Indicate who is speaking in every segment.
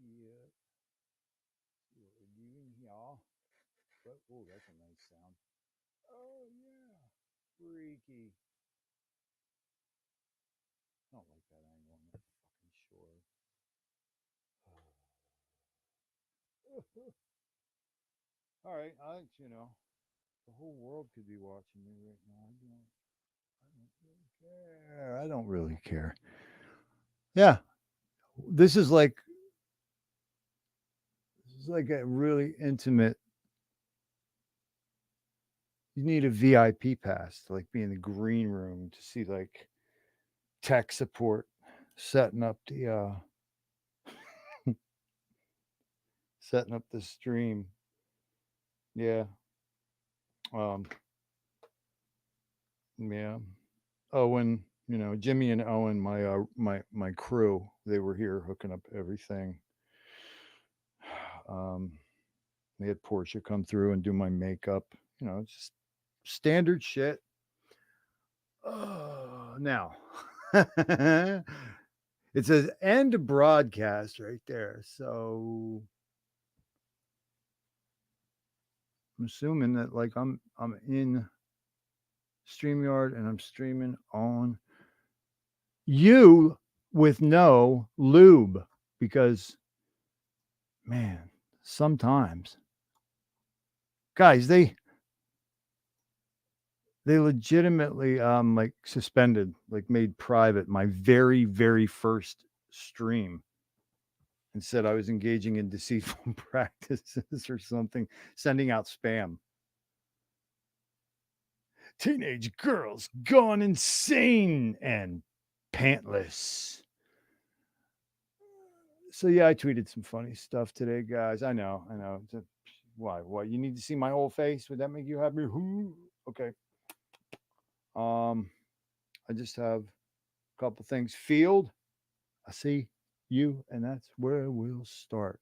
Speaker 1: 𝕄𝕀ℕ𝔻𝕐. Oh, that's a nice sound. Oh, yeah. Freaky. I don't like that angle. I'm not fucking sure. All right. The whole world could be watching me right now. I don't really care. Yeah. This is like a really intimate. You need a VIP pass to like be in the green room to see like tech support setting up the stream. Yeah. Um yeah. Owen, Jimmy and Owen, my crew, they were here hooking up everything. Um they had Portia come through and do my makeup. It's just standard shit. Now, it says end broadcast right there. So I'm assuming that like I'm in StreamYard and I'm streaming on you with no lube because man, sometimes guys they legitimately like suspended, like made private my very very first stream and said I was engaging in deceitful practices or something, sending out spam. Teenage girls gone insane and pantless. So yeah, I tweeted some funny stuff today, guys. I know. Why? What? You need to see my whole face? Would that make you happy? Okay. I just have a couple things. Field, I see you, and that's where we'll start.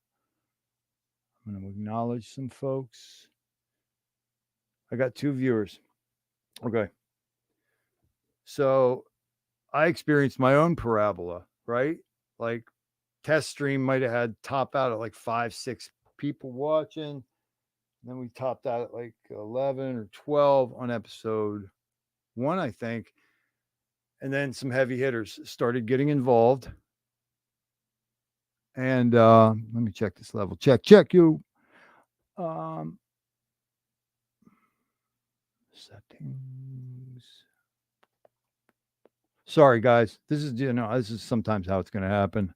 Speaker 1: I'm going to acknowledge some folks. I got 2 viewers. Okay. So I experienced my own parabola, right? Like test stream might have had top out at like 5, 6 people watching. Then we topped out at like 11 or 12 on episode 1, I think. And then some heavy hitters started getting involved. And let me check this level. Check you. Settings. Sorry, guys. This is sometimes how it's going to happen.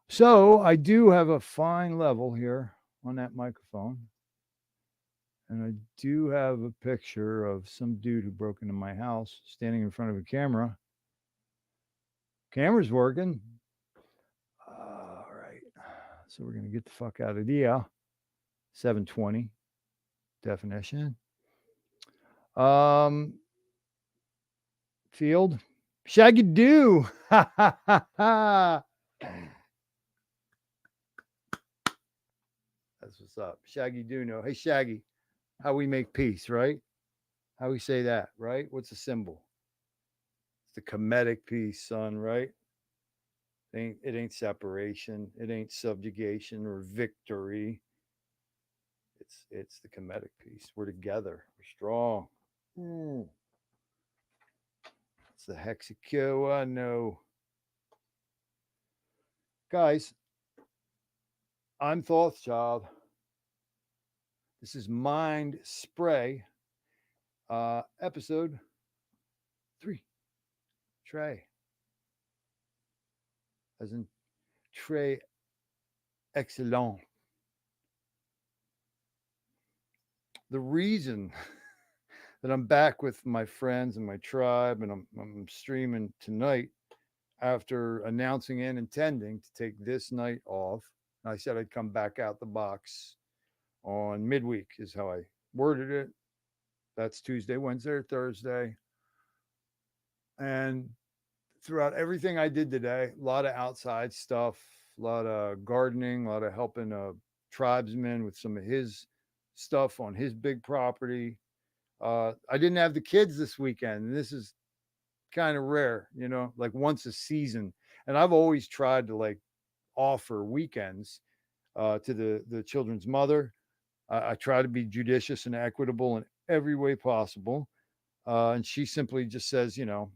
Speaker 1: So I do have a fine level here on that microphone. And I do have a picture of some dude who broke into my house standing in front of a camera. Camera's working. All right. So we're going to get the fuck out of the 720 definition. Field. Shaggy do. Ha ha ha ha. That's what's up. Shaggy do know. Hey, Shaggy, how we make peace, right? How we say that, right? What's the symbol? It's the comedic peace, son, right? It ain't separation. It ain't subjugation or victory. It's the comedic piece. We're together. We're strong. It's the HEXICO. I know. Guys, I'm Thothschild. This is Mind Spray, episode 3. Trey. As in très excellent. The reason that I'm back with my friends and my tribe and I'm streaming tonight after announcing and intending to take this night off. I said I'd come back out the box on midweek is how I worded it. That's Tuesday, Wednesday, or Thursday. And throughout everything I did today, a lot of outside stuff, a lot of gardening, a lot of helping a tribesman with some of his stuff on his big property. I didn't have the kids this weekend, and this is kind of rare, like once a season. And I've always tried to like offer weekends to the children's mother. I try to be judicious and equitable in every way possible. And she simply just says, you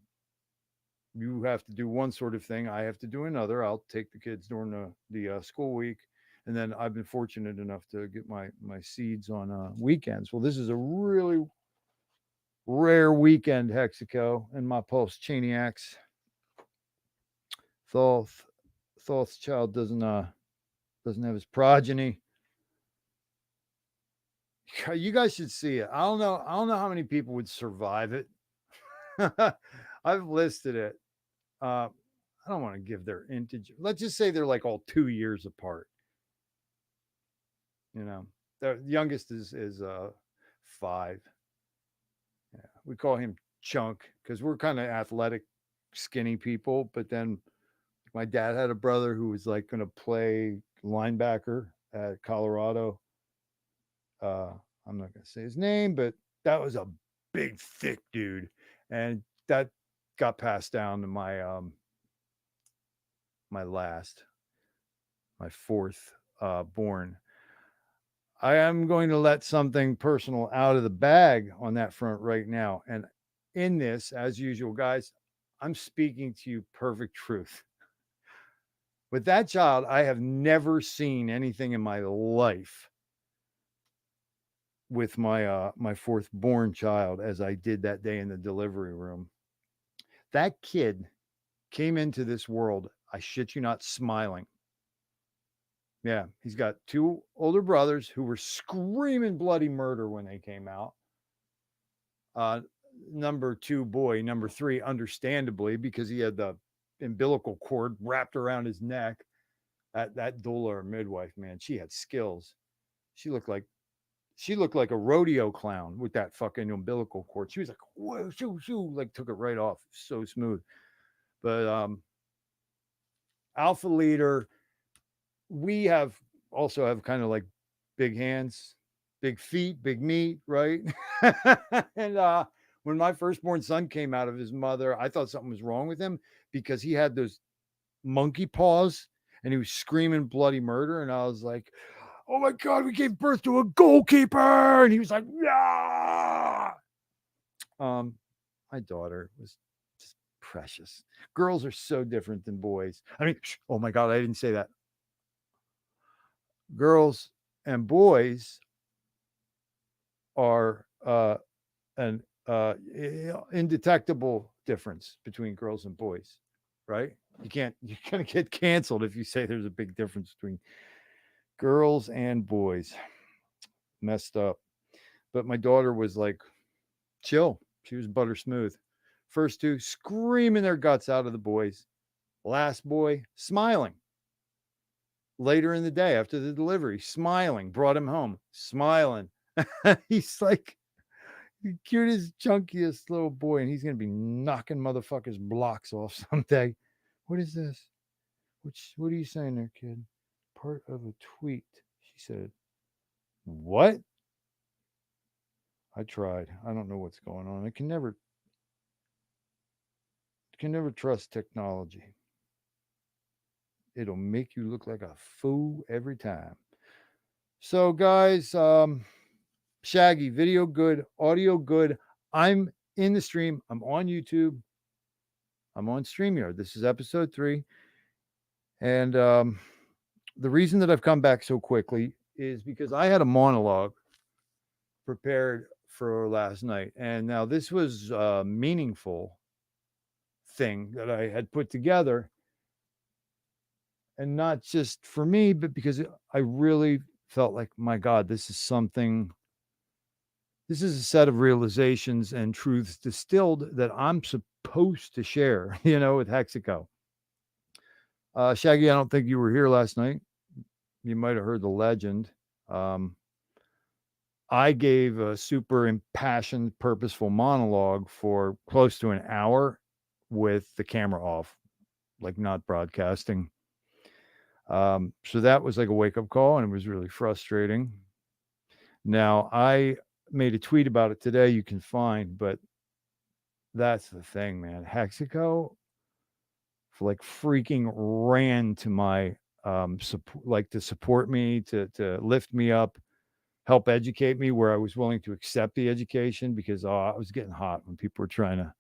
Speaker 1: have to do one sort of thing. I have to do another. I'll take the kids during the school week. And then I've been fortunate enough to get my seeds on weekends. Well, this is a really rare weekend, HEXICO, and my post-Chaniacs. Thoth's child doesn't have his progeny. You guys should see it. I don't know how many people would survive it. I've listed it. I don't want to give their integer. Let's just say they're like all 2 years apart. The youngest is 5. Yeah, we call him Chunk because we're kind of athletic, skinny people. But then my dad had a brother who was like going to play linebacker at Colorado. I'm not going to say his name, but that was a big, thick dude. And that got passed down to my my fourth born. I am going to let something personal out of the bag on that front right now. And in this, as usual, guys, I'm speaking to you perfect truth. With that child, I have never seen anything in my life with my fourth born child as I did that day in the delivery room. That kid came into this world, I shit you not, smiling. Yeah, he's got 2 older brothers who were screaming bloody murder when they came out. Number 2 boy, number 3, understandably, because he had the umbilical cord wrapped around his neck. That doula or midwife, man, she had skills. She looked like a rodeo clown with that fucking umbilical cord. She was like, whoa, shoo, shoo, like took it right off. So smooth. But alpha leader, we also have kind of like big hands, big feet, big meat, right? And when my firstborn son came out of his mother, I thought something was wrong with him because he had those monkey paws and he was screaming bloody murder. And I was like, oh my God, we gave birth to a goalkeeper. And he was like, yeah. My daughter was just precious. Girls are so different than boys. I mean, oh my God, I didn't say that. Girls and boys are an indetectable difference between girls and boys, right? You're gonna get canceled if you say there's a big difference between girls and boys. Messed up. But my daughter was like chill. She was butter smooth. First 2 screaming their guts out of the boys. Last boy smiling. Later in the day after the delivery, smiling, brought him home, smiling. He's like the cutest, chunkiest little boy, and he's going to be knocking motherfuckers' blocks off someday. What is this? What are you saying there, kid? Part of a tweet, she said. What? I tried. I don't know what's going on. I can never trust technology. It'll make you look like a fool every time. So, guys, Shaggy, video good, audio good. I'm in the stream. I'm on YouTube. I'm on StreamYard. This is episode 3. And the reason that I've come back so quickly is because I had a monologue prepared for last night. And now this was a meaningful thing that I had put together. And not just for me, but because I really felt like, my God, this is a set of realizations and truths distilled that I'm supposed to share, with HEXICO. Shaggy, I don't think you were here last night. You might have heard the legend. I gave a super impassioned, purposeful monologue for close to an hour with the camera off, like not broadcasting. So that was like a wake-up call, and it was really frustrating. Now, I made a tweet about it today you can find, but that's the thing, man. HEXICO like freaking ran to my like to support me, to lift me up, help educate me where I was willing to accept the education, because I was getting hot when people were trying to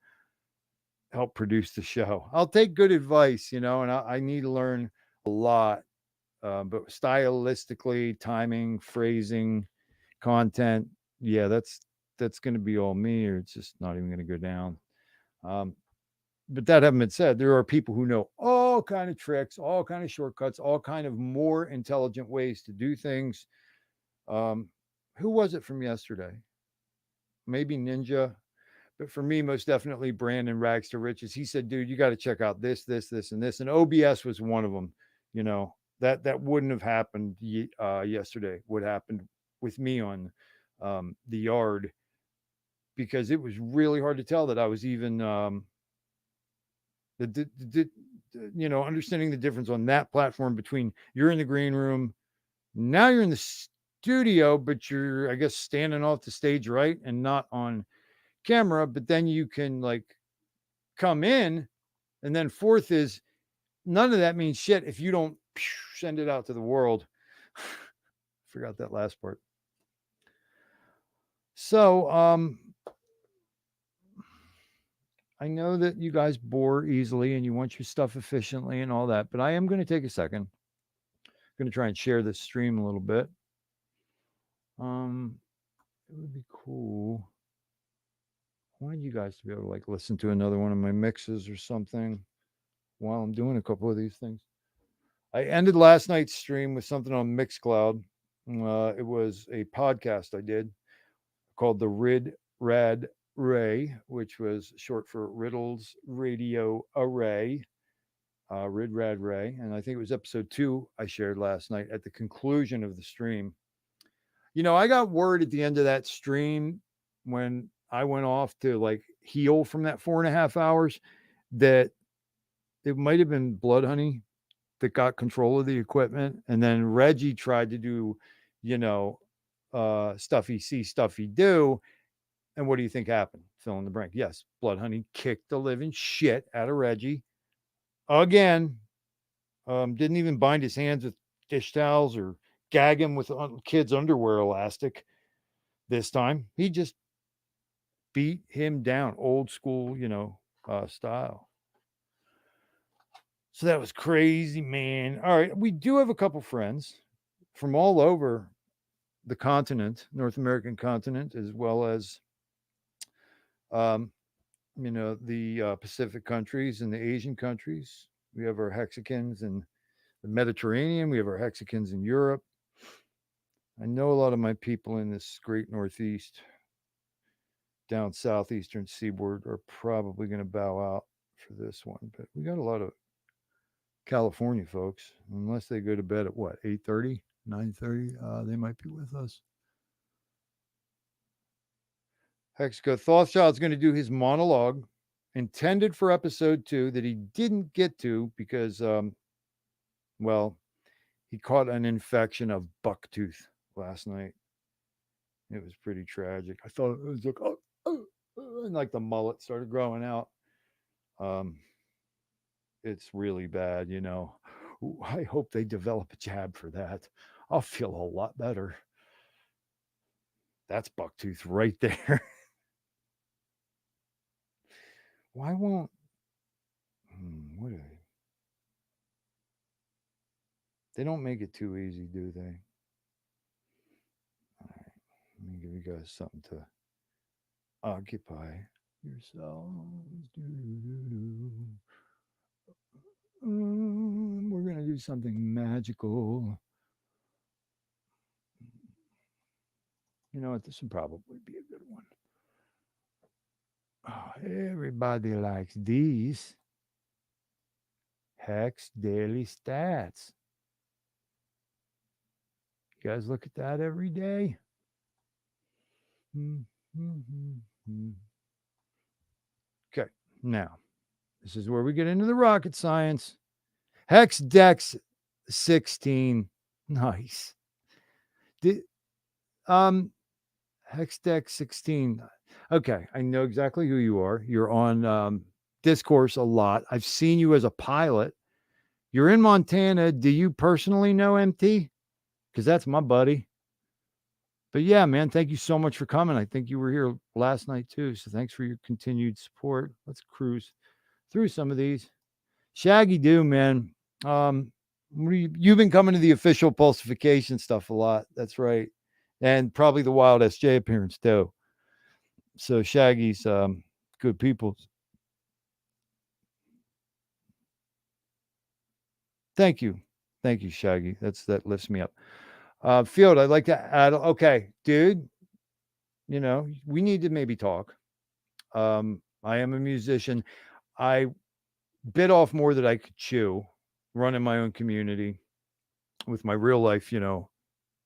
Speaker 1: help produce the show. I'll take good advice, and I need to learn a lot, but stylistically, timing, phrasing, content, yeah, that's going to be all me, or it's just not even going to go down. But that having been said, there are people who know all kind of tricks, all kind of shortcuts, all kind of more intelligent ways to do things. Who was it from yesterday? Maybe Ninja, but for me, most definitely Brandon Rags to Riches. He said, "Dude, you got to check out this, this, this, and this." And OBS was one of them. That wouldn't have happened yesterday. What happened with me on the yard, because it was really hard to tell that I was even understanding the difference on that platform between you're in the green room, now you're in the studio, but you're, I guess, standing off the stage right and not on camera, but then you can like come in. And then fourth is, none of that means shit if you don't send it out to the world. Forgot that last part. So I know that you guys bore easily and you want your stuff efficiently and all that, but I am going to take a second. I'm going to try and share this stream a little bit. It would be cool. I wanted you guys to be able to like listen to another one of my mixes or something while I'm doing a couple of these things. I ended last night's stream with something on Mixcloud. It was a podcast I did called the 𝕿𝕠𝕐, which was short for Riddles Radio Array. 𝕿𝕠𝕐, and I think it was episode 2 I shared last night at the conclusion of the stream. I got word at the end of that stream when I went off to like heal from that 4.5 hours that it might have been Blood Honey that got control of the equipment. And then Reggie tried to do, stuffy see, stuffy do. And what do you think happened? Fill in the blank. Yes, Blood Honey kicked the living shit out of Reggie again. Didn't even bind his hands with dish towels or gag him with kids' underwear elastic this time. He just beat him down, old school, style. So that was crazy, man. All right, we do have a couple friends from all over the continent, North American continent, as well as, the Pacific countries and the Asian countries. We have our Hexicans in the Mediterranean. We have our Hexicans in Europe. I know a lot of my people in this great Northeast, down southeastern seaboard, are probably going to bow out for this one, but we got a lot of California folks, unless they go to bed at what, 8:30, 9:30, they might be with us. HEXICO, THOTHSCHILD'S going to do his monologue intended for episode 2 that he didn't get to because, he caught an infection of Bucktooth last night. It was pretty tragic. I thought it was like, and like the mullet started growing out. It's really bad, I hope they develop a jab for that. I'll feel a lot better. That's Bucktooth right there. Why won't what are they don't make it too easy, do they? All right, let me give you guys something to occupy yourselves. We're gonna do something magical. You know what? This would probably be a good one. Oh, everybody likes these. Hex Daily Stats. You guys look at that every day? Okay, now this is where we get into the rocket science. Hex Dex 16. Nice. Hex Dex 16. Okay, I know exactly who you are. You're on Discourse a lot. I've seen you as a pilot You're in Montana. Do you personally know MT? Because that's my buddy. But yeah, man, thank you so much for coming. I think you were here last night too. So thanks for your continued support. Let's cruise through some of these. Shaggy do, man. You've been coming to the official pulsification stuff a lot. That's right. And probably the Wild SJ appearance too. So Shaggy's good people. Thank you. Thank you, Shaggy. That lifts me up. Field, I'd like to add, okay, dude, we need to maybe talk. I am a musician. I bit off more than I could chew, running my own community with my real life,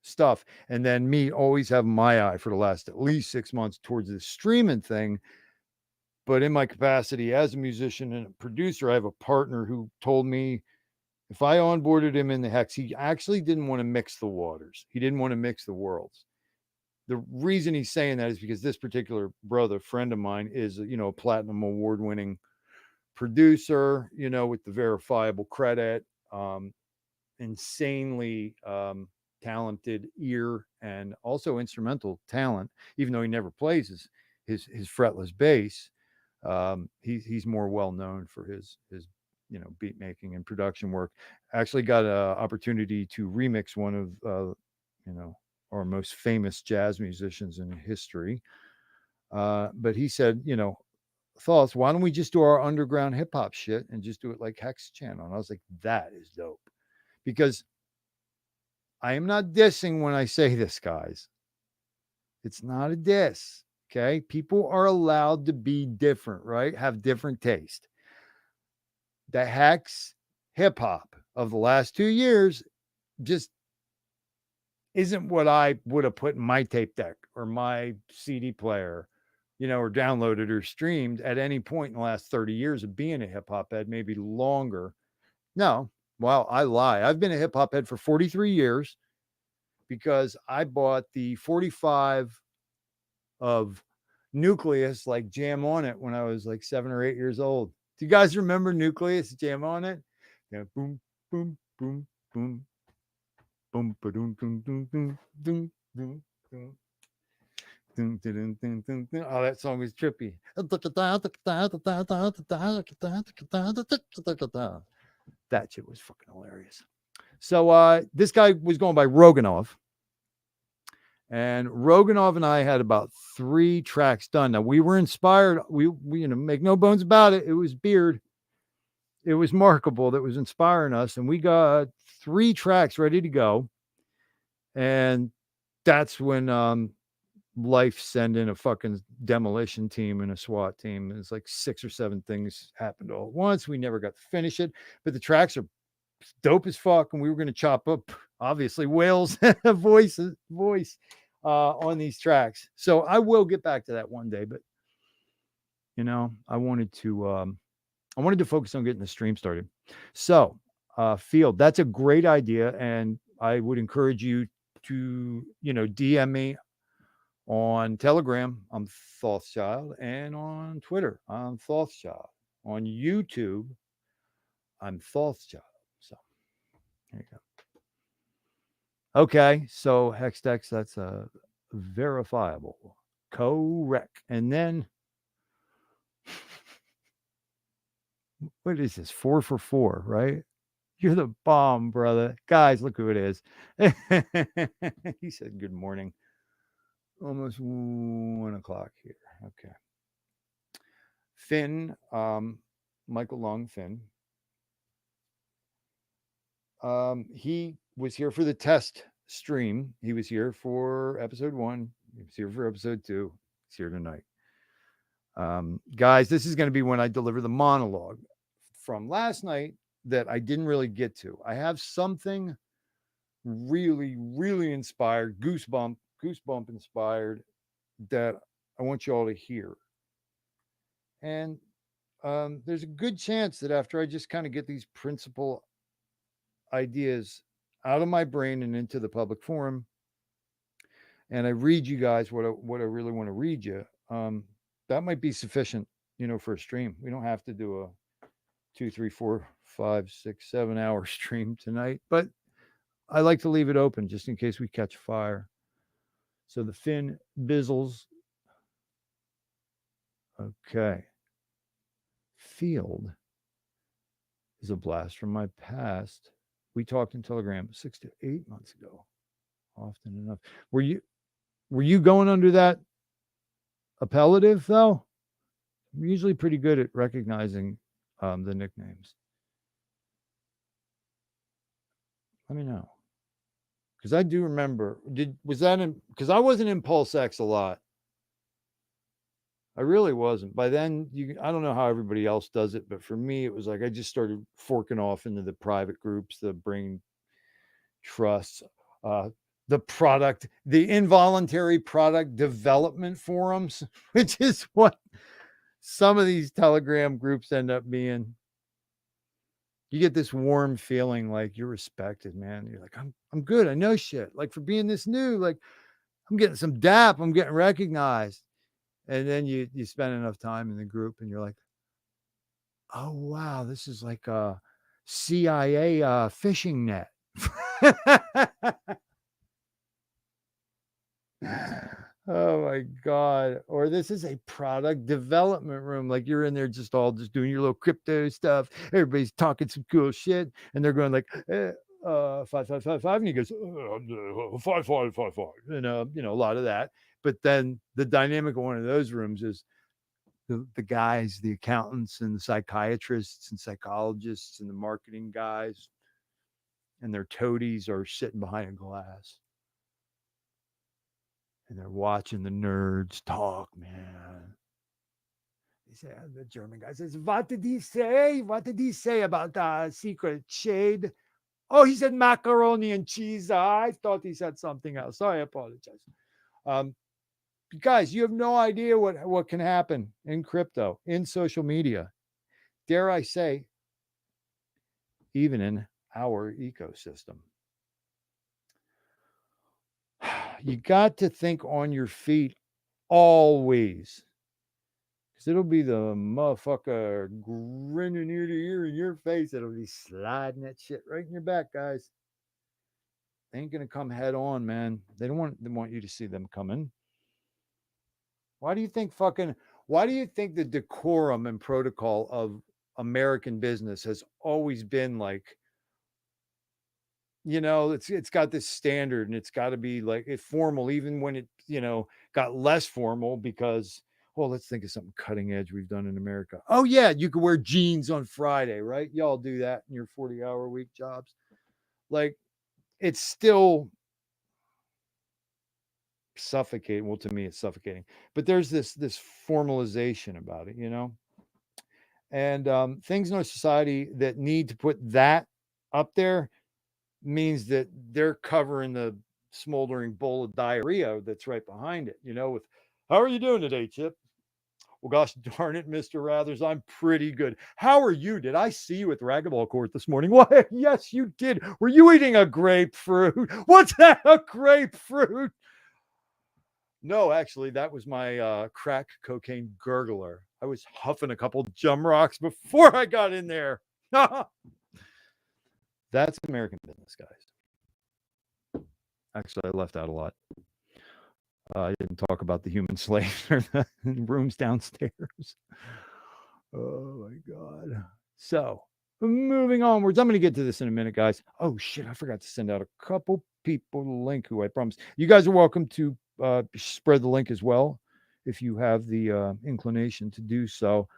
Speaker 1: stuff. And then me always having my eye for the last at least 6 months towards this streaming thing. But in my capacity as a musician and a producer, I have a partner who told me if I onboarded him in the Hex, he actually didn't want to mix the waters. He didn't want to mix the worlds. The reason he's saying that is because this particular brother, friend of mine, is, a platinum award winning producer, with the verifiable credit, insanely talented ear, and also instrumental talent, even though he never plays his fretless bass. He's more well known for his beat making and production work. Actually got an opportunity to remix one of our most famous jazz musicians in history. But he said, Thoughts, why don't we just do our underground hip hop shit and just do it like Hex Channel? And I was like, that is dope. Because I am not dissing when I say this, guys. It's not a diss. Okay. People are allowed to be different, right? Have different taste. The Hex hip hop of the last 2 years just isn't what I would have put in my tape deck or my CD player, or downloaded or streamed at any point in the last 30 years of being a hip hop head, maybe longer. No, well, I lie. I've been a hip hop head for 43 years because I bought the 45 of Nucleus, like Jam on It, when I was like 7 or 8 years old. Do you guys remember Nucleus, Jam on It? Yeah, boom, boom, boom, boom, boom, boom, boom, boom, boom, boom, boom, boom. Oh, that song was trippy. That shit was fucking hilarious. So this guy was going by Roganov. And Roganov and I had about 3 tracks done. Now we were inspired. We make no bones about it. It was Beard. It was Markable that was inspiring us. And we got 3 tracks ready to go. And that's when life sent in a fucking demolition team and a SWAT team. It's like 6 or 7 things happened all at once. We never got to finish it, but the tracks are dope as fuck. And we were going to chop up, obviously, Whale's voice on these tracks. So I will get back to that one day, but I wanted to focus on getting the stream started. So Field, that's a great idea. And I would encourage you to, DM me on Telegram, I'm THOTHSCHILD, and on Twitter, I'm THOTHSCHILD. On YouTube, I'm THOTHSCHILD. So there you go. Okay, so Hexdex, that's verifiable. Correct. And then, what is this? 4 for 4, right? You're the bomb, brother. Guys, look who it is. He said, good morning. Almost 1 o'clock here. Okay. Finn, Michael Long Finn. He was here for the test stream. He was here for episode 1. He was here for episode 2. He's here tonight. Guys, this is going to be when I deliver the monologue from last night that I didn't really get to. I have something really, really inspired, goosebump inspired, that I want you all to hear. And there's a good chance that after I just kind of get these principal ideas out of my brain and into the public forum, and I read you guys what I really want to read you, that might be sufficient, for a stream. We don't have to do a 2, 3, 4, 5, 6, 7 hour stream tonight, but I like to leave it open just in case we catch fire. So the fin bizzles. Okay. Field is a blast from my past. We talked in Telegram 6 to 8 months ago. Often enough. Were you going under that appellative though? I'm usually pretty good at recognizing the nicknames. Let me know. Because I do remember. Was that in? Because I wasn't in Pulse X a lot. I really wasn't. By then, I don't know how everybody else does it, but for me, it was like I just started forking off into the private groups, the brain trusts, the involuntary product development forums, which is what some of these Telegram groups end up being. You get this warm feeling like you're respected, man. You're like, I'm good. I know shit. Like for being this new, like I'm getting some dap. I'm getting recognized. And then you spend enough time in the group and you're like, oh wow, this is like a CIA fishing net. Oh my God. Or this is a product development room. Like you're in there just doing your little crypto stuff. Everybody's talking some cool shit. And they're going like, 5555. And he goes, 5555. And a lot of that. But then the dynamic of one of those rooms is the guys, the accountants and the psychiatrists and psychologists and the marketing guys and their toadies are sitting behind a glass. And they're watching the nerds talk, man. They say, the German guy says, what did he say? What did he say about secret shade? Oh, he said macaroni and cheese. I thought he said something else. Sorry, I apologize. Guys, you have no idea what can happen in crypto, in social media. Dare I say, even in our ecosystem. You got to think on your feet always. Because it'll be the motherfucker grinning ear to ear in your face. It'll be sliding that shit right in your back, guys. They ain't going to come head on, man. They want you to see them coming. Why do you think the decorum and protocol of American business has always been like, it's got this standard and it's got to be like formal, even when it, got less formal because, well, let's think of something cutting edge we've done in America. Oh yeah, you could wear jeans on Friday, right? Y'all do that in your 40-hour week jobs. Like, it's still suffocating. Well, to me, it's suffocating. But there's this formalization about it, and things in our society that need to put that up there means that they're covering the smoldering bowl of diarrhea that's right behind it, with, how are you doing today, Chip? Well, gosh darn it, Mr. Rathers, I'm pretty good. How are you? Did I see you at the racquetball court this morning? Why, yes, you did. Were you eating a grapefruit? What's that, a grapefruit? No, actually, that was my crack cocaine gurgler. I was huffing a couple Jum Rocks before I got in there. That's American business, guys. Actually, I left out a lot. I didn't talk about the human slaves or the rooms downstairs. Oh my God. So, moving onwards. I'm going to get to this in a minute, guys. Oh shit, I forgot to send out a couple people the link who I promised. You guys are welcome to spread the link as well if you have the inclination to do so.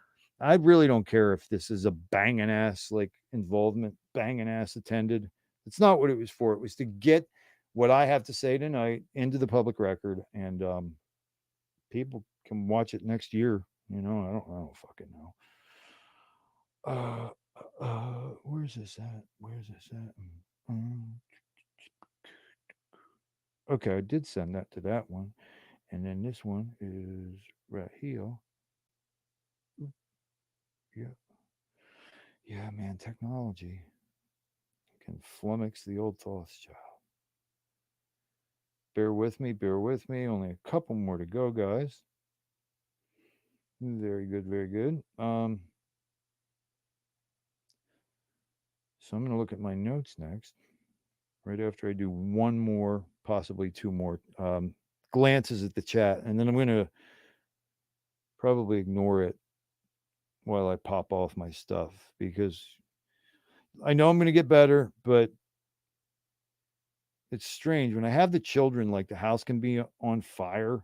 Speaker 1: I really don't care if this is a banging ass like involvement, banging ass attended. It's not what it was for. It was to get what I have to say tonight into the public record, and people can watch it next year. I don't fucking know. Where's this at? Okay, I did send that to that one, and then this one is right here. Yeah, man, technology can flummox the old Rothschild. Bear with me. Only a couple more to go, guys. Very good. So I'm going to look at my notes next, right after I do one more, possibly two more glances at the chat. And then I'm going to probably ignore it while I pop off my stuff because I know I'm going to get better, but it's strange. When I have the children, like the house can be on fire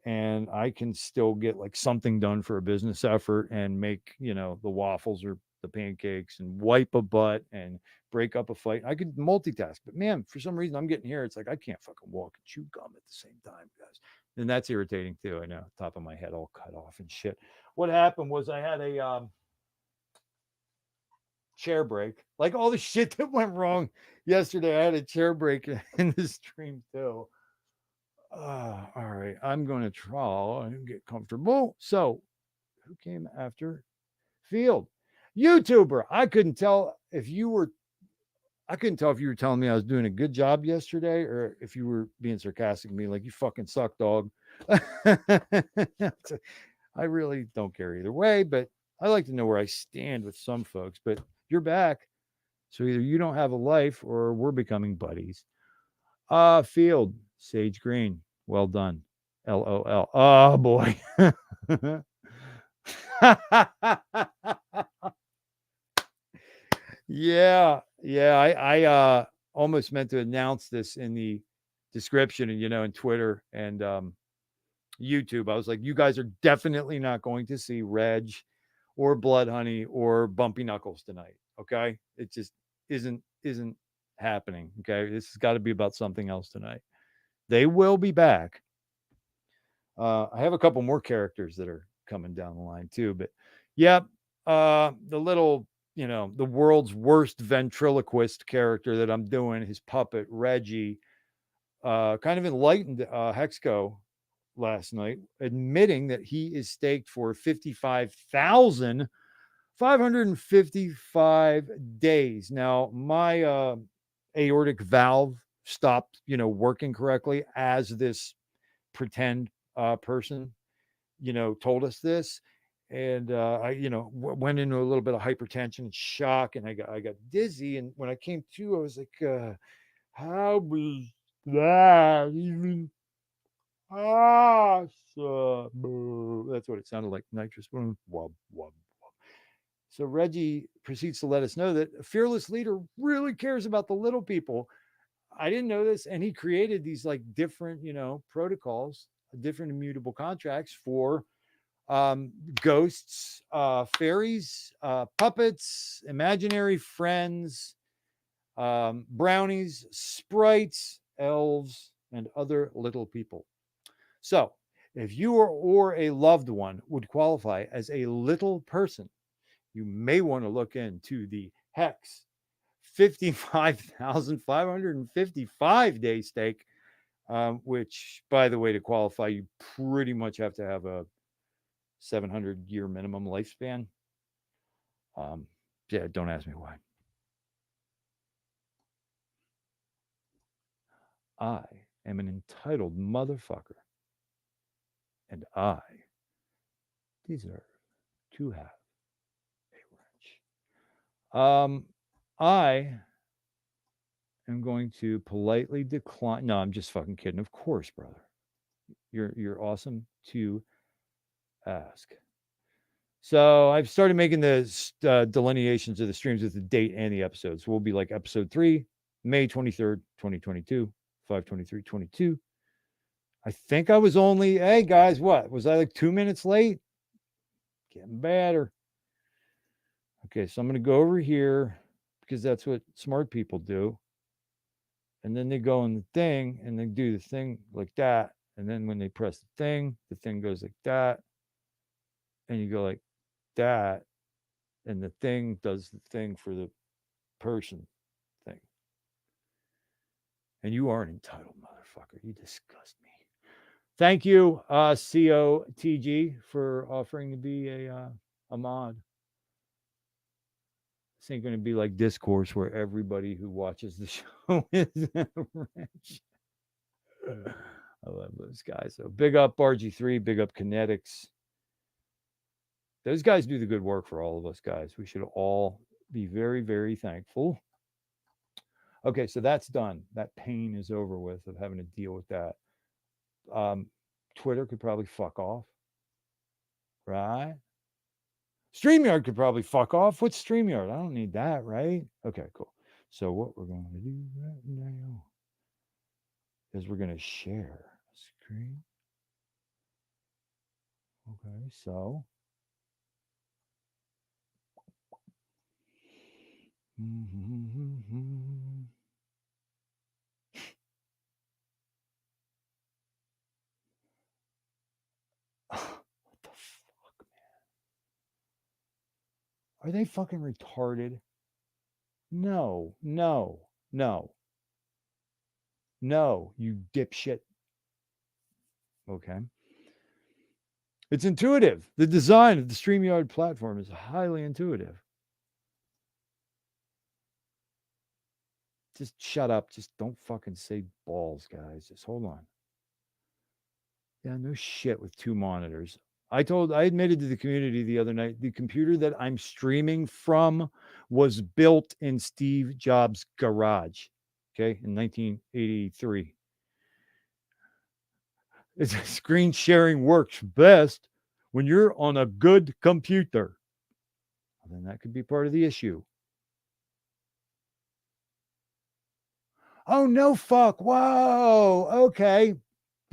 Speaker 1: and I can still get like something done for a business effort and make, the waffles or the pancakes and wipe a butt and break up a fight. I could multitask, but man, for some reason I'm getting here. It's like I can't fucking walk and chew gum at the same time, guys. And that's irritating too. I know, top of my head all cut off and shit. What happened was I had a chair break, like all the shit that went wrong yesterday. I had a chair break in the stream too. All right, I'm going to try and get comfortable. So, who came after Field? YouTuber. I couldn't tell if you were telling me I was doing a good job yesterday or if you were being sarcastic and being like, you fucking suck, dog. I really don't care either way, but I like to know where I stand with some folks. But you're back. So either you don't have a life or we're becoming buddies. Field, Sage Green. Well done. LOL. Oh boy. Yeah. I almost meant to announce this in the description and in Twitter and YouTube. I was like, you guys are definitely not going to see Reg or Blood Honey or Bumpy Knuckles tonight. Okay. It just isn't happening. Okay. This has got to be about something else tonight. They will be back. I have a couple more characters that are coming down the line too, but yeah, the little, the world's worst ventriloquist character that I'm doing, his puppet Reggie, kind of enlightened HEXICO last night, admitting that he is staked for 55,555 days. Now, my aortic valve stopped, working correctly as this pretend person, told us this. And I, went into a little bit of hypertension and shock, and I got dizzy. And when I came to, I was like, how was that even possible? That's what it sounded like. Nitrous. Wub, wub, wub. So Reggie proceeds to let us know that a fearless leader really cares about the little people. I didn't know this, and he created these like different, protocols, different immutable contracts for ghosts, fairies, puppets, imaginary friends, brownies, sprites, elves, and other little people. So, if you or a loved one would qualify as a little person, you may want to look into the Hex 55,555 day stake, which, by the way, to qualify, you pretty much have to have a 700-year minimum lifespan. Yeah, don't ask me why. I am an entitled motherfucker, and I deserve to have a wrench. I am going to politely decline. No, I'm just fucking kidding. Of course, brother. You're awesome to ask. So I've started making the delineations of the streams with the date and the episodes. We'll be like episode 3, May 23rd, 2022, 5/23/22. I think I was only, hey guys, what? Was I like 2 minutes late? Getting better. Okay, so I'm going to go over here because that's what smart people do. And then they go in the thing and they do the thing like that. And then when they press the thing goes like that. And you go like that. And the thing does the thing for the person thing. And you are an entitled motherfucker. You disgust me. Thank you, COTG, for offering to be a mod. This ain't going to be like Discourse where everybody who watches the show is rich. I love those guys. So big up RG3, big up Kinetics. Those guys do the good work for all of us guys. We should all Be very, very thankful. Okay, so that's done. That pain is over with of having to deal with that. Um, Twitter could probably fuck off, right? StreamYard could probably fuck off. What's StreamYard? I don't need that, right? Okay, cool. So what we're going to do right now is we're going to share a screen. Okay, so what the fuck, man? Are they fucking retarded? No, no, no, no, you dipshit. Okay. It's intuitive. The design of the StreamYard platform is highly intuitive. Just shut up. Just don't fucking say balls, guys. Just hold on. Yeah, no shit with two monitors. I admitted to the community the other night, the computer that I'm streaming from was built in Steve Jobs' garage, okay, in 1983. Screen sharing works best when you're on a good computer. Then that could be part of the issue. Oh, no fuck. Whoa. Okay.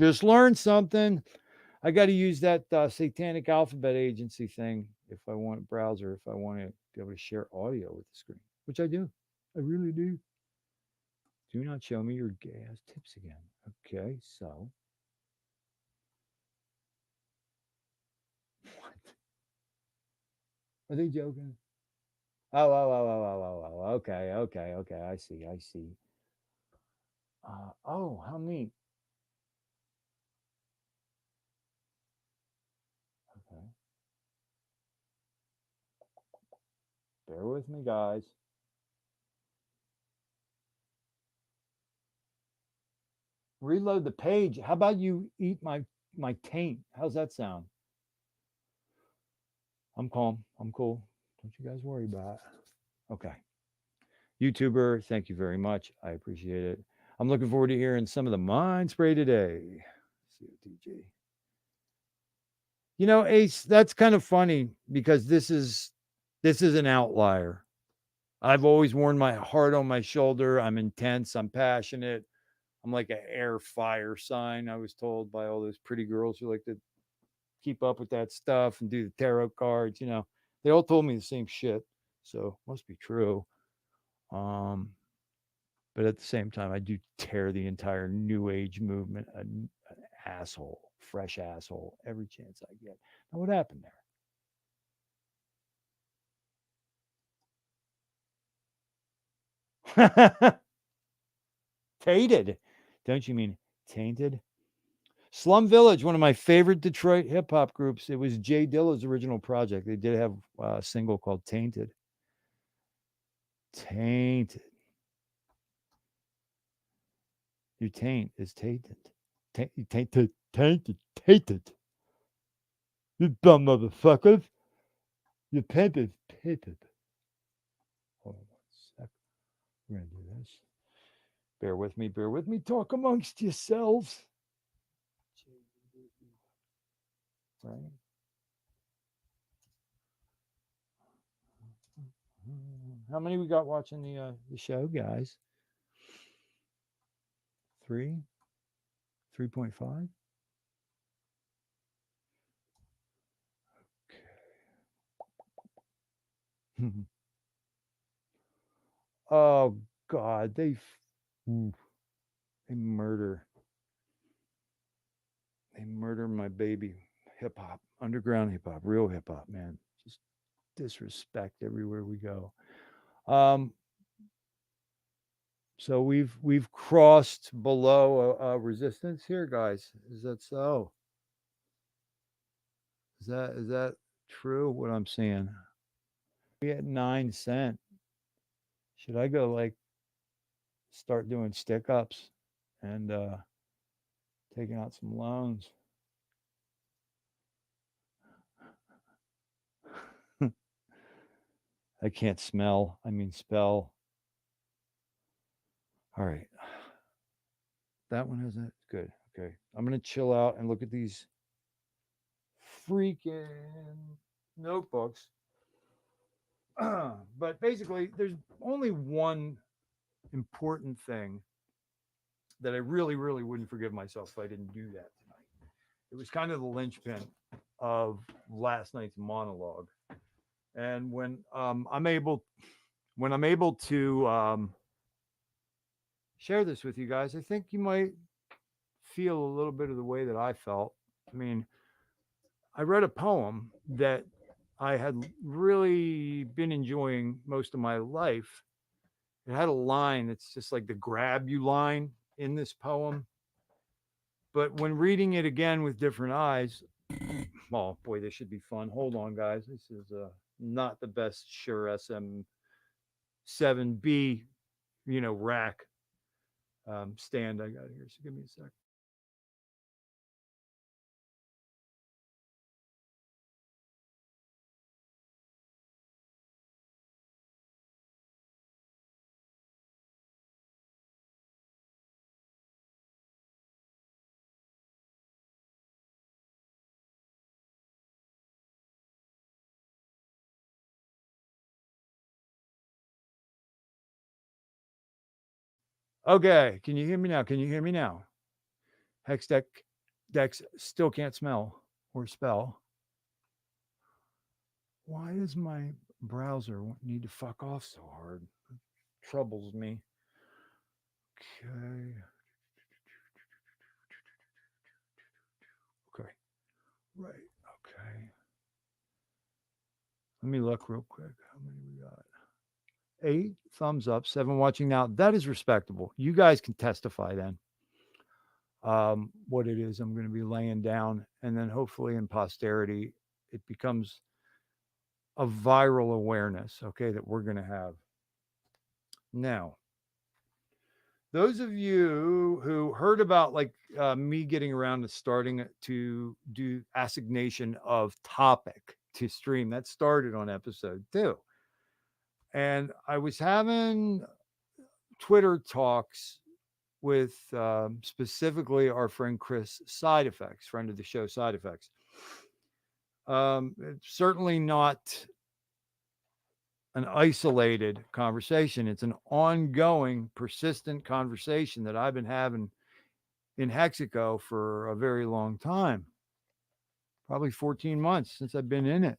Speaker 1: Just learned something. I got to use that satanic alphabet agency thing if I want browser, if I want to be able to share audio with the screen, which I do. I really do. Do not show me your gay ass tips again. Okay, so what? Are they joking? Oh. Okay, okay, okay. I see, I see. Oh, how neat. Okay, bear with me, guys. Reload the page. How about you eat my taint? How's that sound? I'm calm. I'm cool. Don't you guys worry about it. Okay. YouTuber, thank you very much. I appreciate it. I'm looking forward to hearing some of the mind spray today. COTG. You know, Ace, that's kind of funny because this is an outlier. I've always worn my heart on my shoulder. I'm intense. I'm passionate. I'm like an air fire sign. I was told by all those pretty girls who like to keep up with that stuff and do the tarot cards. They all told me the same shit. So must be true. Um, but at the same time, I do tear the entire new age movement an asshole, fresh asshole, every chance I get. Now, what happened there? Tainted. Don't you mean tainted? Slum Village, one of my favorite Detroit hip hop groups. It was Jay Dilla's original project. They did have a single called Tainted. Tainted. Your taint is tainted. Tainted. Tainted. You dumb motherfuckers. Your pimp is tainted. Hold on 1 sec. We're going to do this. Bear with me. Bear with me. Talk amongst yourselves. Right? How many we got watching the show, guys? 3, 3.5. Okay. Oh God, they murder. They murder my baby hip hop, underground hip hop, real hip hop, man. Just disrespect everywhere we go. Um, so we've crossed below resistance here, guys. Is that so? Is that true? What I'm saying? We at 9 cent. Should I go like start doing stick ups and taking out some loans? I can't smell. I mean, spell. All right. That one has it. Good. Okay. I'm going to chill out and look at these freaking notebooks. But basically, there's only one important thing that I really, really wouldn't forgive myself if I didn't do that tonight. It was kind of the linchpin of last night's monologue. And when I'm able to share this with you guys, I think you might feel a little bit of the way that I felt. I mean, I read a poem that I had really been enjoying most of my life. It had a line that's just like the grab you line in this poem. But when reading it again with different eyes, oh boy, this should be fun. Hold on, guys. This is not the best Shure SM7B, rack stand I got here. So give me a sec. Okay, can you hear me now? Can you hear me now? Hex Dex still can't smell or spell. Why does my browser need to fuck off so hard? It troubles me. Okay. Okay. Right. Okay. Let me look real quick. How many we got? 8 thumbs up, 7 watching now. That is respectable. You guys can testify then what it is I'm going to be laying down. And then hopefully in posterity, it becomes a viral awareness, okay, that we're going to have. Now, those of you who heard about like me getting around to starting to do assignation of topic to stream, that started on episode 2. And I was having Twitter talks with specifically our friend Chris Side Effects, friend of the show Side Effects. It's certainly not an isolated conversation. It's an ongoing, persistent conversation that I've been having in HEXICO for a very long time, probably 14 months since I've been in it.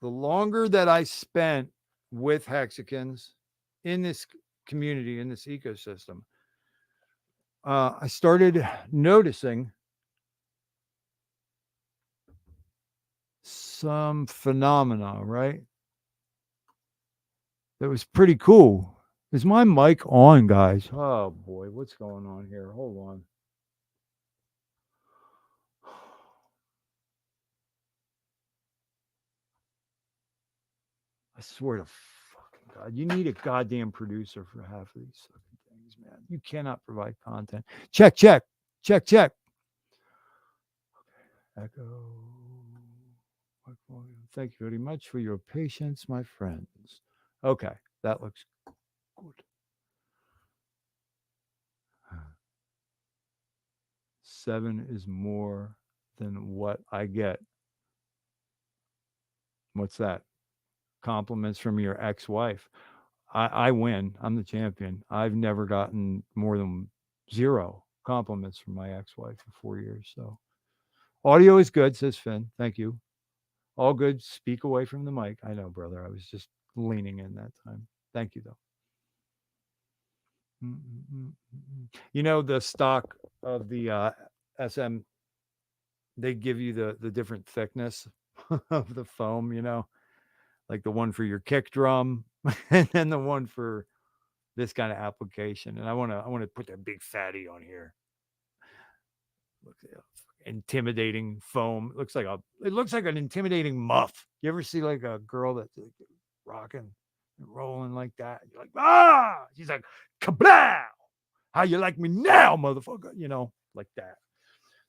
Speaker 1: The longer that I spent with Hexicans in this community, in this ecosystem, I started noticing some phenomena, right? That was pretty cool. Is my mic on, guys? Oh boy, what's going on here? Hold on. I swear to fucking God, you need a goddamn producer for half of these fucking things, man. You cannot provide content. Check. Echo. Thank you very much for your patience, my friends. Okay, that looks good. 7 is more than what I get. What's that? Compliments from your ex-wife. I win. I'm the champion. I've never gotten more than 0 compliments from my ex-wife for 4 years. So audio is good, says Finn. Thank you. All good. Speak away from the mic. I know, brother. I was just leaning in that time. Thank you, though. You know, the stock of the SM, they give you the different thickness of the foam, like the one for your kick drum and then the one for this kind of application. And I want to put that big fatty on here. Look at that intimidating foam. It looks like an intimidating muff. You ever see like a girl that's like rocking and rolling like that? You're like, she's like, kablow! How you like me now, motherfucker? Like that.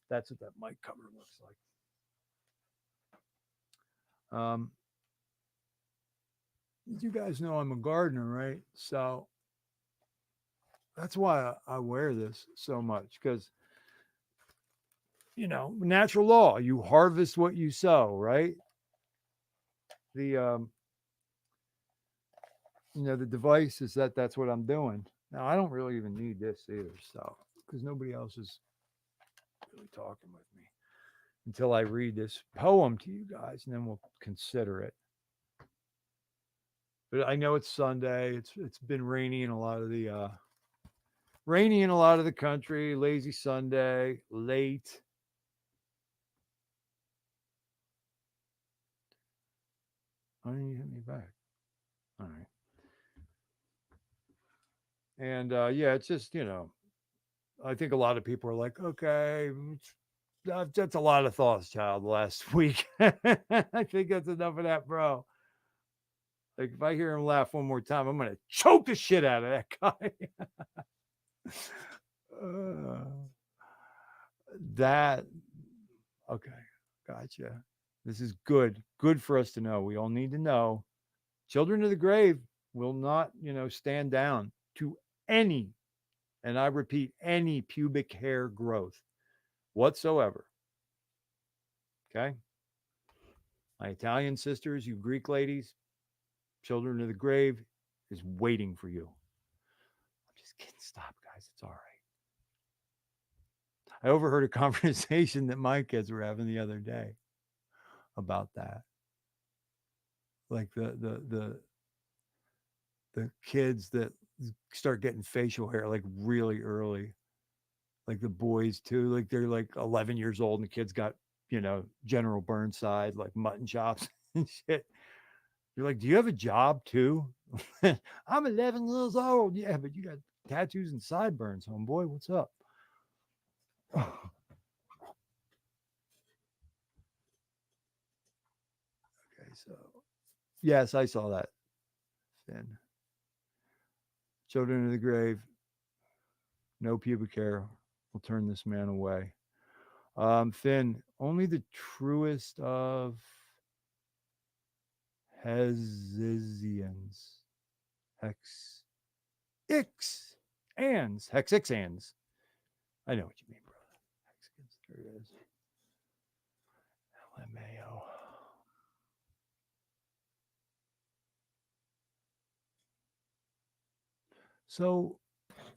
Speaker 1: That's what that mic cover looks like. You guys know I'm a gardener, right? So that's why I wear this so much, because, natural law, you harvest what you sow, right? The the device is that's what I'm doing. Now, I don't really even need this either, so, because nobody else is really talking with me until I read this poem to you guys, and then we'll consider it. But I know it's Sunday. It's been rainy in a lot of the country. Lazy Sunday, late. Why didn't you hit me back? All right. And yeah, it's just, I think a lot of people are like, okay, that's a lot of thoughts, child, last week. I think that's enough of that, bro. Like, if I hear him laugh one more time, I'm going to choke the shit out of that guy. Okay, gotcha. This is good for us to know. We all need to know. Children of the grave will not, stand down to any, and I repeat, any pubic hair growth whatsoever. Okay? My Italian sisters, you Greek ladies, children of the grave is waiting for you. I'm just kidding. Stop, guys. It's all right. I overheard a conversation that my kids were having the other day about that. Like the kids that start getting facial hair like really early. Like the boys too. Like they're like 11 years old and the kids got, General Burnside, like mutton chops and shit. You're like, do you have a job too? I'm 11 years old. Yeah, but you got tattoos and sideburns, homeboy. What's up? Okay, so yes, I saw that. Finn. Children of the grave. No pubic hair will turn this man away. Finn, only the truest of Hezisians. Hexixans. I know what you mean, brother. Hexicans. There it is. LMAO. So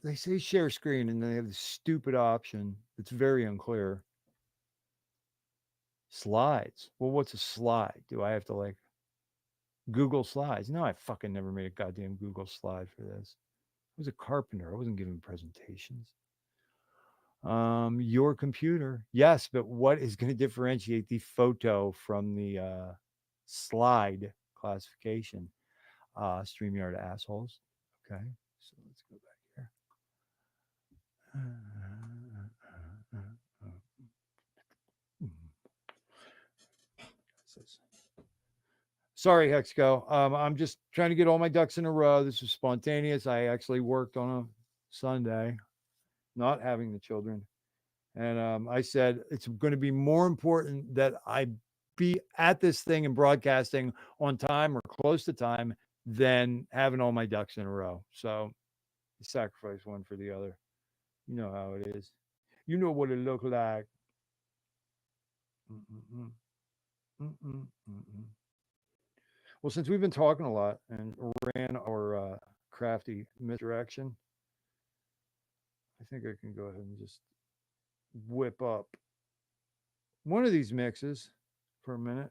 Speaker 1: they say share screen, and they have this stupid option that's very unclear. Slides. Well, what's a slide? Do I have to like Google Slides? No, I fucking never made a goddamn Google slide for this. I was a carpenter. I wasn't giving presentations. Your computer. Yes, but what is going to differentiate the photo from the slide classification? StreamYard assholes. Okay, so let's go back here. Sorry, HEXICO. I'm just trying to get all my ducks in a row. This was spontaneous. I actually worked on a Sunday, not having the children. And I said, it's going to be more important that I be at this thing and broadcasting on time or close to time than having all my ducks in a row. So sacrifice one for the other. You know how it is. You know what it looked like. Mm-mm-mm. Mm-mm-mm-mm. Well, since we've been talking a lot and ran our crafty misdirection, I think I can go ahead and just whip up one of these mixes for a minute.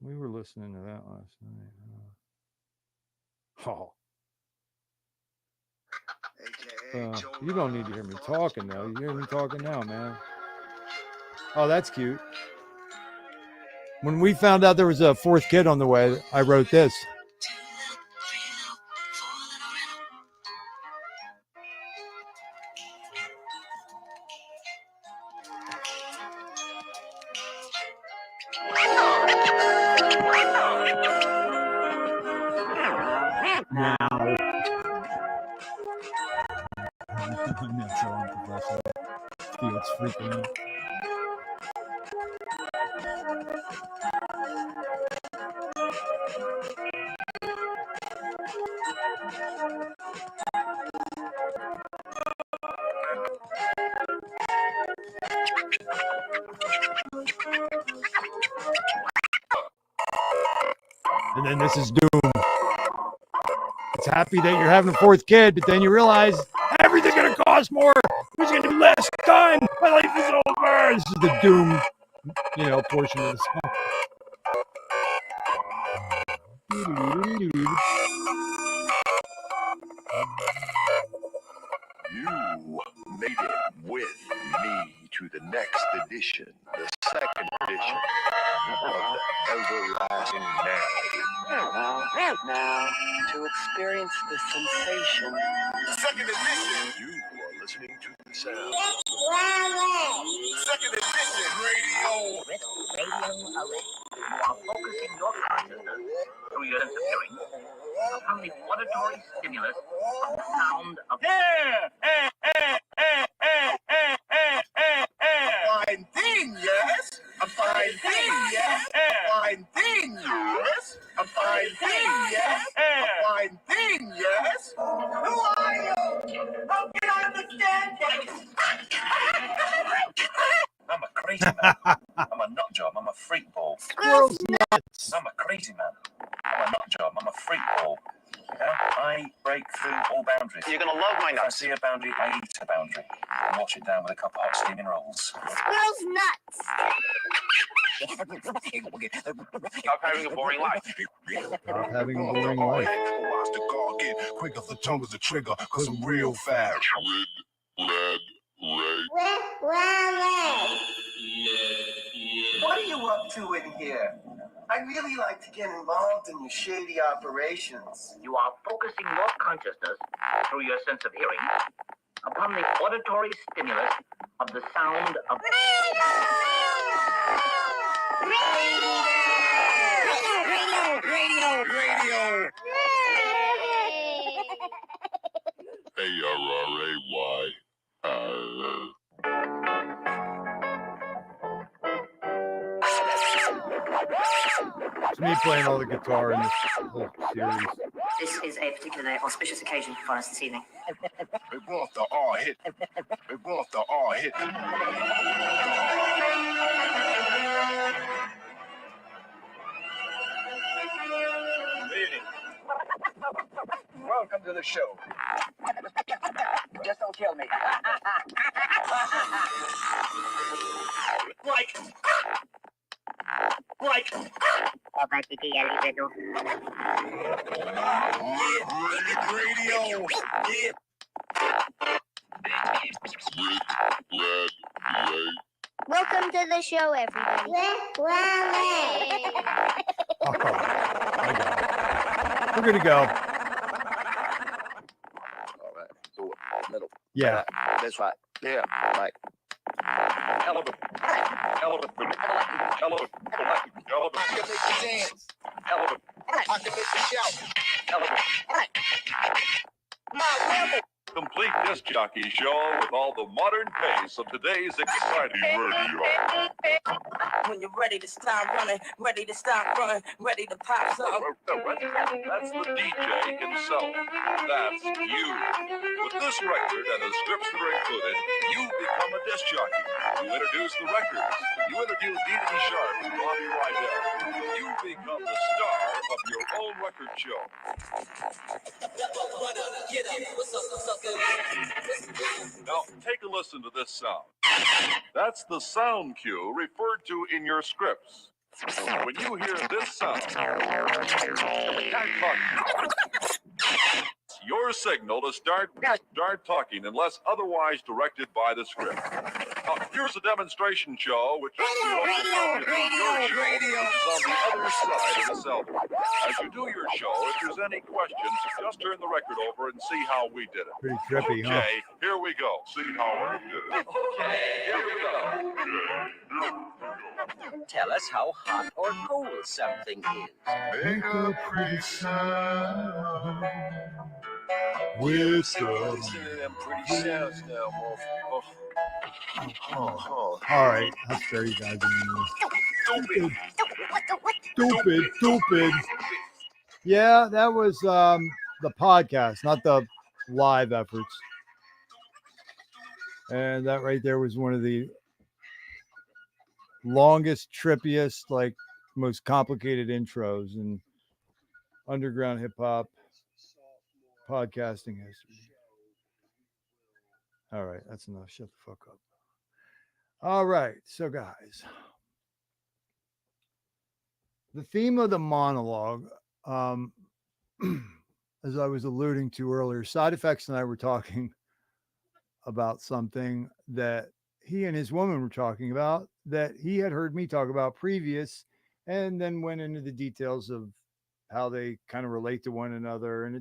Speaker 1: We were listening to that last night. Oh. You don't need to hear me talking, though. You hear me talking now, man. Oh, that's cute. When we found out there was a fourth kid on the way, I wrote this. Now. I'm not so unprofessional. Field's freaking out. And then this is doom. It's happy that you're having a fourth kid, but then you realize everything's going to cost more. There's going to be less time. My life is over. This is the doom, portion of the song.
Speaker 2: You made it with me to the next edition, the second edition of the everlasting now. To experience the sensation. Second edition. You are listening to the sound. Second edition radio.
Speaker 3: Radio array. You are focusing your consciousness through your sense of hearing upon the auditory stimulus of the sound of
Speaker 2: A fine thing, yes. A fine thing, yes. A fine thing, yes. A fine thing, yes. A fine thing, yes. Who are you? How can I understand you?
Speaker 4: I'm a crazy man. I'm a nut job. I'm a freak ball.
Speaker 1: Squirrel's nuts.
Speaker 4: I'm a crazy man. I'm a nut job. I'm a freak ball. Yeah? I break through all boundaries.
Speaker 2: You're gonna love my
Speaker 4: If I
Speaker 2: nuts.
Speaker 4: see a boundary, I eat a boundary. And wash it down with a couple of hot steaming rolls.
Speaker 5: Squirrel's nuts.
Speaker 2: Stop having a boring life.
Speaker 1: Stop having a boring life.
Speaker 2: Watch the guard get quicker, the tongue is a trigger, cause I'm real fast.
Speaker 6: What are you up to in here? I really like to get involved in your shady operations.
Speaker 3: you are focusing your consciousness through your sense of hearing upon the auditory stimulus of the sound of
Speaker 2: Radio. A-R-R-A-Y.
Speaker 1: It's me playing all the guitar in this whole series.
Speaker 7: This is a particularly auspicious occasion for us this evening.
Speaker 2: They brought the R hit. They brought the R hit.
Speaker 6: Welcome to the show.
Speaker 7: Just don't kill me.
Speaker 6: Like. Radio. Yeah.
Speaker 5: Welcome to the show, everybody.
Speaker 1: Oh, I got it. We're going to go.
Speaker 6: All right. Do it. Middle.
Speaker 1: Yeah.
Speaker 6: That's right. Yeah. Right.
Speaker 2: Element. Element. Element.
Speaker 6: I can make you dance.
Speaker 2: Element.
Speaker 6: I can make you shout.
Speaker 2: Element.
Speaker 6: My level.
Speaker 2: Complete disc jockey show with all the modern pace of today's exciting radio.
Speaker 8: When you're ready to start running, ready to start running, ready to pop something.
Speaker 2: That's the DJ himself. That's you. With this record and the scripts that are included, you become a disc jockey. You introduce the records. You interview Dee Sharp and Bobby Rydell. You become the star of your own record show. Now, take a listen to this sound. That's the sound cue referred to in your scripts. When you hear this sound, can't talk. It's your signal to start talking unless otherwise directed by the script. Now, here's a demonstration show which is on the other side of the cell phone. As you do your show, if there's any questions, just turn the record over and see how we did it.
Speaker 1: Pretty trippy, huh?
Speaker 2: Okay, here we go. See how we did it. Okay, here we go.
Speaker 8: Tell us how hot or cold something is.
Speaker 2: Make a pretty sound with some
Speaker 6: Pretty sounds now,
Speaker 1: All right. How scary you guys anymore. Stupid. Yeah, that was the podcast, not the live efforts. And that right there was one of the longest, trippiest, like most complicated intros. And underground hip hop podcasting history. All right, that's enough. Shut the fuck up. All right, so guys, the theme of the monologue, um, as I was alluding to earlier, Side Effects and I were talking about something that he and his woman were talking about that he had heard me talk about previous, and then went into the details of how they kind of relate to one another. And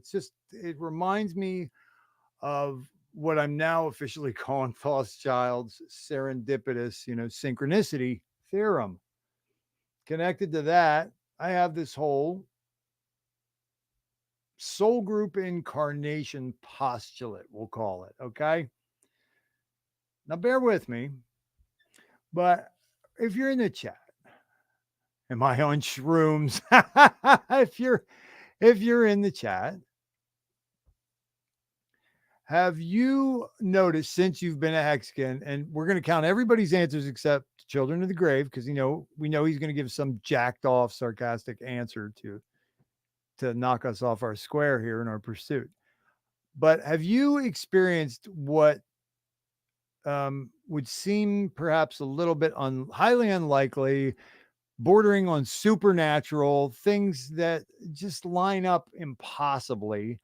Speaker 1: it reminds me of what I'm now officially calling Rothschild's serendipitous, synchronicity theorem. Connected to that, I have this whole soul group incarnation postulate, we'll call it. Okay. Now, bear with me, but if you're in the chat, am I on shrooms? if you're in the chat, have you noticed since you've been a Hexagon, and we're going to count everybody's answers except Children of the Grave, because we know he's going to give some jacked off, sarcastic answer to knock us off our square here in our pursuit. But have you experienced what would seem perhaps a little bit highly unlikely, bordering on supernatural things that just line up impossibly?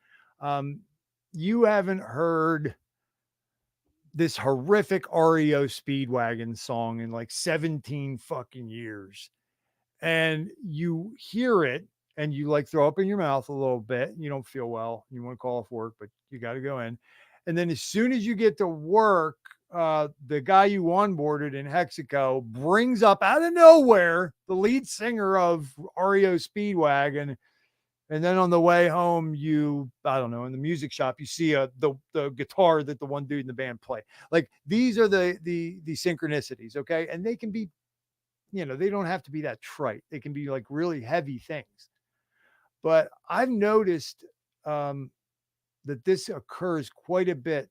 Speaker 1: You haven't heard this horrific REO Speedwagon song in like 17 fucking years, and you hear it and you like throw up in your mouth a little bit. You don't feel well. You want to call off work, but you got to go in. And then as soon as you get to work, the guy you onboarded in HEXICO brings up out of nowhere the lead singer of REO Speedwagon. And then on the way home, I don't know, in the music shop, you see the guitar that the one dude in the band play. Like, these are the synchronicities, okay? And they can be, they don't have to be that trite. They can be like really heavy things. But I've noticed that this occurs quite a bit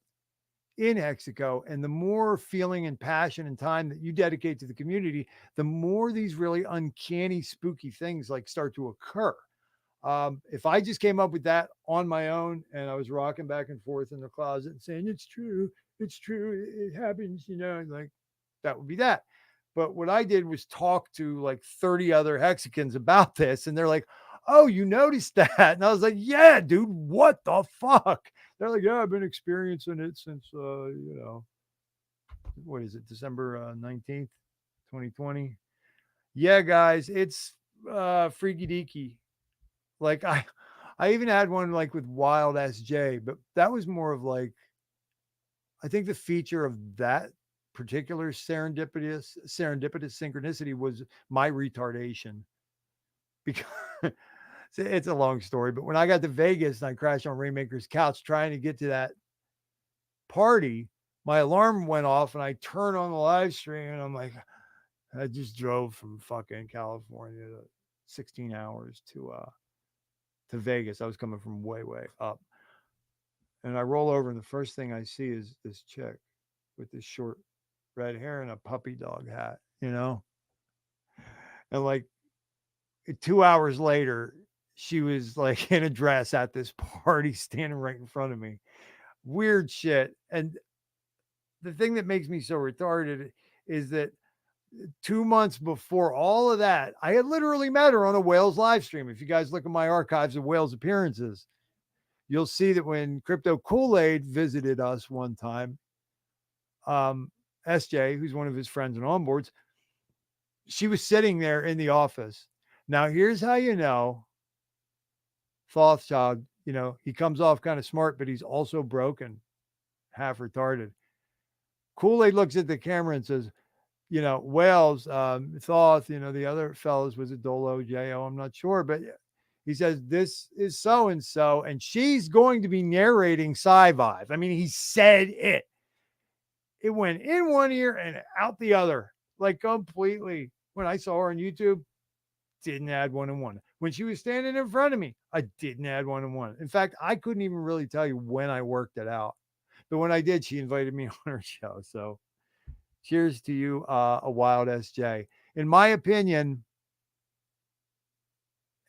Speaker 1: in HEXICO, and the more feeling and passion and time that you dedicate to the community, the more these really uncanny, spooky things like start to occur. If I just came up with that on my own and I was rocking back and forth in the closet and saying, it's true, it happens, and like, that would be that. But what I did was talk to like 30 other Hexicans about this, and they're like, oh, you noticed that? And I was like, yeah, dude, what the fuck? They're like, yeah, I've been experiencing it since, what is it, December 19th, 2020? Yeah, guys, it's freaky deaky. Like, I even had one like with Wild SJ, but that was more of like, I think the feature of that particular serendipitous synchronicity was my retardation. Because it's a long story, but when I got to Vegas and I crashed on Rainmaker's couch trying to get to that party, my alarm went off and I turned on the live stream and I'm like, I just drove from fucking California to 16 hours to Vegas. I was coming from way up, and I roll over and the first thing I see is this chick with this short red hair and a puppy dog hat, and like 2 hours later she was like in a dress at this party standing right in front of me. Weird shit. And the thing that makes me so retarded is that 2 months before all of that, I had literally met her on a Whales live stream. If you guys look at my archives of Whales appearances, you'll see that when Crypto Kool-Aid visited us one time, SJ, who's one of his friends and onboards, she was sitting there in the office. Now, here's how you know Thothschild, he comes off kind of smart, but he's also broken, half retarded. Kool-Aid looks at the camera and says, Whales, Thoth, the other fellows, was it Dolo, J.O., I'm not sure, but he says, this is so-and-so, and she's going to be narrating Sci-Vive. I mean, he said it. It went in one ear and out the other, like completely. When I saw her on YouTube, didn't add 1 and 1. When she was standing in front of me, I didn't add 1 and 1. In fact, I couldn't even really tell you when I worked it out. But when I did, she invited me on her show. So cheers to you, a Wild SJ. In my opinion,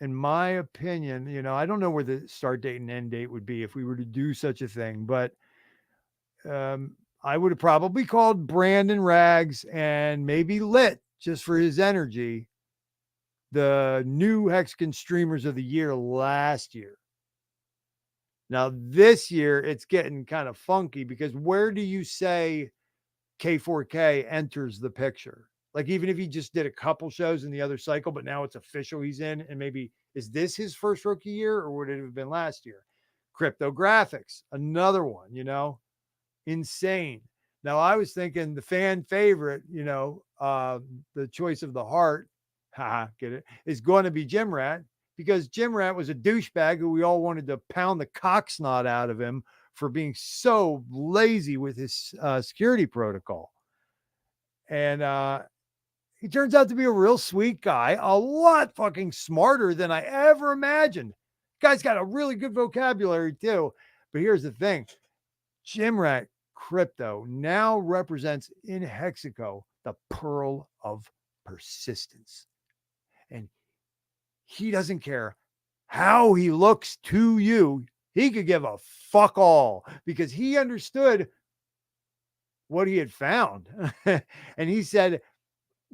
Speaker 1: in my opinion, you know, I don't know where the start date and end date would be if we were to do such a thing, but I would have probably called Brandon Rags and maybe Lit just for his energy, the new Hexagon streamers of the year last year. Now, this year, it's getting kind of funky because where do you say K4K enters the picture? Like, even if he just did a couple shows in the other cycle, but now it's official he's in, and maybe is this his first rookie year or would it have been last year? Cryptographics, another one, you know, insane. Now, I was thinking the fan favorite, you know, the choice of the heart, get it, is going to be Jim Rat because Jim Rat was a douchebag who we all wanted to pound the cock snot out of him for being so lazy with his security protocol. And he turns out to be a real sweet guy, a lot fucking smarter than I ever imagined. Guy's got a really good vocabulary too. But here's the thing. Jim Rat Crypto now represents in Hexico the pearl of persistence. And he doesn't care how he looks to you. He could give a fuck all because he understood what he had found. And he said,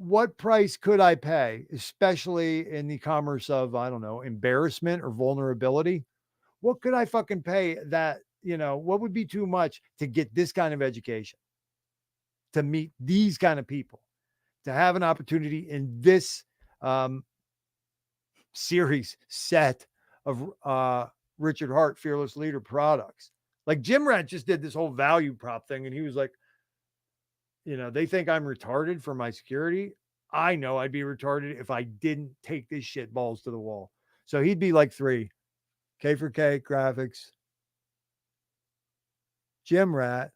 Speaker 1: what price could I pay, especially in the commerce of, I don't know, embarrassment or vulnerability? What could I fucking pay that, you know, what would be too much to get this kind of education, to meet these kind of people, to have an opportunity in this series set of Richard Hart Fearless Leader products? Like Jim Rat just did this whole value prop thing, and he was like, you know, they think I'm retarded for my security. I know I'd be retarded if I didn't take this shit balls to the wall. So he'd be like 3. K4K graphics, Jim Rat.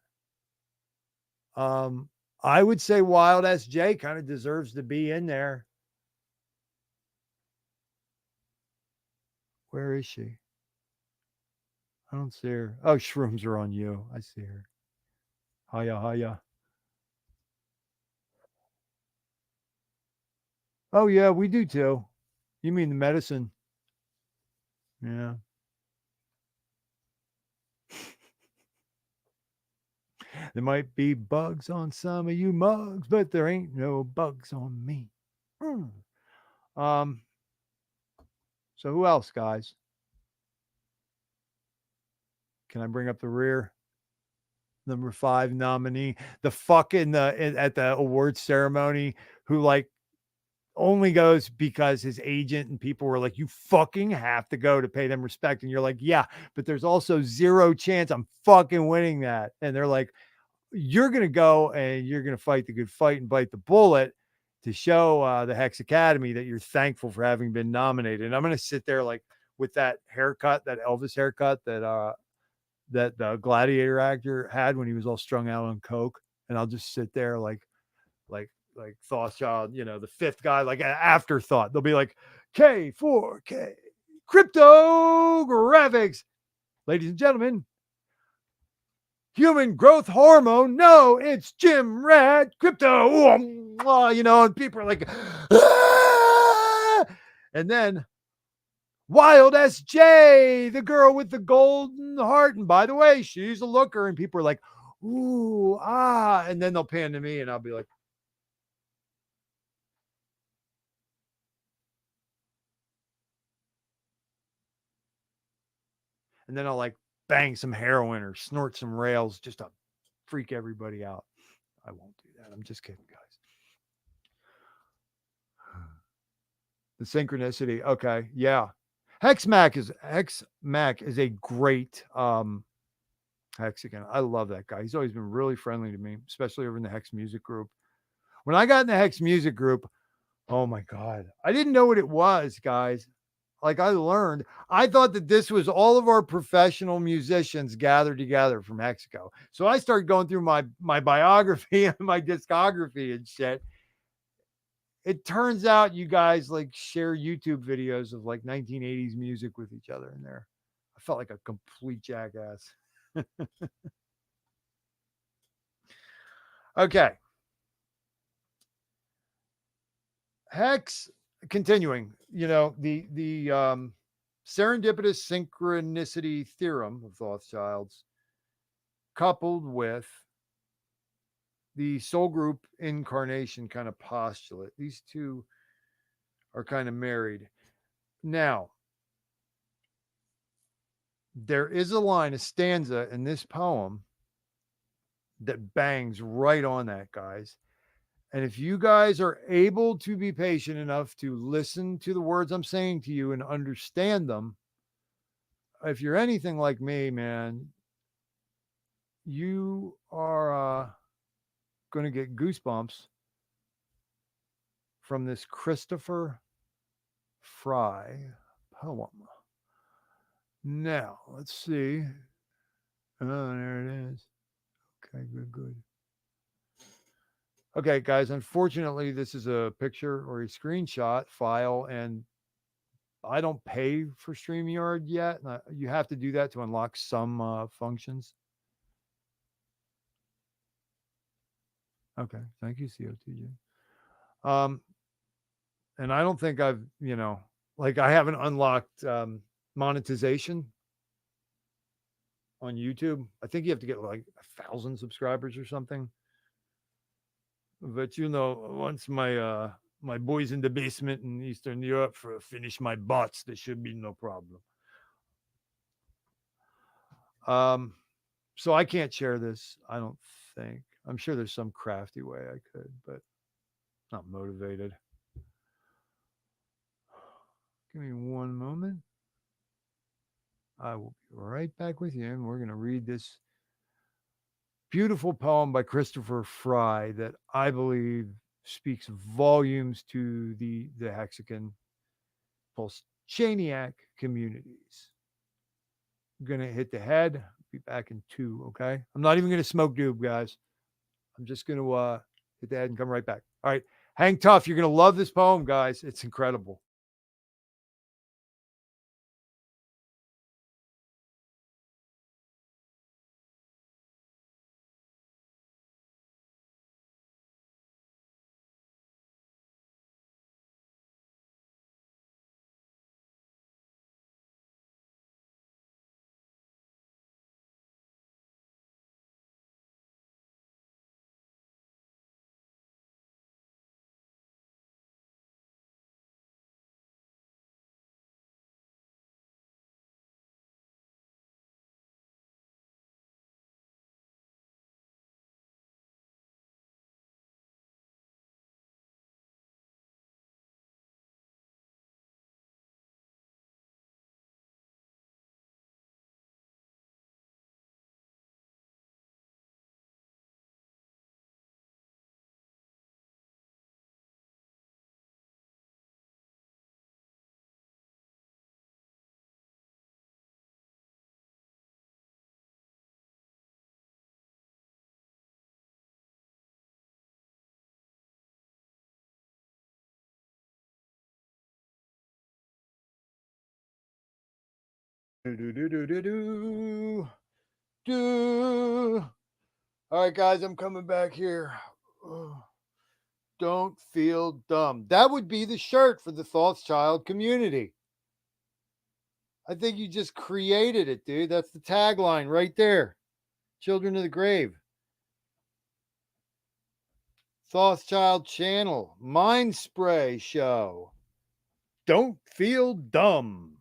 Speaker 1: I would say Wild SJ kind of deserves to be in there. Where is she? I don't see her. Oh, shrooms are on you. I see her. Hiya, hiya. Oh, yeah, we do too. You mean the medicine? Yeah. There might be bugs on some of you mugs, but there ain't no bugs on me. So who else, guys? Can I bring up the rear? Number 5 nominee, the fucking at the awards ceremony, who like only goes because his agent and people were like, you fucking have to go to pay them respect. And you're like, yeah, but there's also 0 chance I'm fucking winning that. And they're like, you're going to go and you're going to fight the good fight and bite the bullet to show the Hex Academy that you're thankful for having been nominated. And I'm going to sit there like with that haircut, that Elvis haircut that the Gladiator actor had when he was all strung out on coke. And I'll just sit there like Thothschild, you know, the 5th guy, like an afterthought. They'll be like, K4K cryptographics, ladies and gentlemen, human growth hormone. No, it's Jim Rat Crypto. You know, and people are like, ah! And then Wild SJ, the girl with the golden heart. And by the way, she's a looker. And people are like, ooh, ah. And then they'll pan to me and I'll be like, and then I'll like bang some heroin or snort some rails just to freak everybody out. I won't do that. I'm just kidding, guys. The synchronicity. Okay. Yeah. HEXMAC is a great Hexagon. I love that guy. He's always been really friendly to me, especially over in the Hex Music Group. When I got in the Hex Music Group, oh my God, I didn't know what it was, guys. Like I thought that this was all of our professional musicians gathered together from Mexico. So I started going through my biography and my discography and shit. It turns out you guys like share YouTube videos of like 1980s music with each other in there. I felt like a complete jackass. Okay. Hex continuing, the serendipitous synchronicity theorem of Rothschild's, coupled with the soul group incarnation kind of postulate. These two are kind of married. Now, there is a line, a stanza in this poem that bangs right on that, guys. And if you guys are able to be patient enough to listen to the words I'm saying to you and understand them, if you're anything like me, man, you are going to get goosebumps from this Christopher Fry poem. Now, let's see. Oh, there it is. Okay, good. Okay, guys, unfortunately, this is a picture or a screenshot file, and I don't pay for StreamYard yet. You have to do that to unlock some functions. Okay, thank you, CO2J. And I don't think I've, I haven't unlocked monetization on YouTube. I think you have to get like 1,000 subscribers or something. But once my my boys in the basement in Eastern Europe finish my bots, there should be no problem. So I can't share this, I don't think. I'm sure there's some crafty way I could, but not motivated. Give me one moment. I will be right back with you, and we're going to read this beautiful poem by Christopher Fry that I believe speaks volumes to the Hexagon 𝕄𝕀ℕ𝔻𝕐 communities. I'm going to hit the head. Be back in 2, okay? I'm not even going to smoke doob, guys. I'm just going to hit the head and come right back. All right. Hang tough. You're going to love this poem, guys. It's incredible. All right, guys, I'm coming back here. Don't feel dumb. That would be the shirt for the Thothschild community. I think you just created it, dude. That's the tagline right there. Children of the Grave. Thothschild channel. Mind spray show. Don't feel dumb.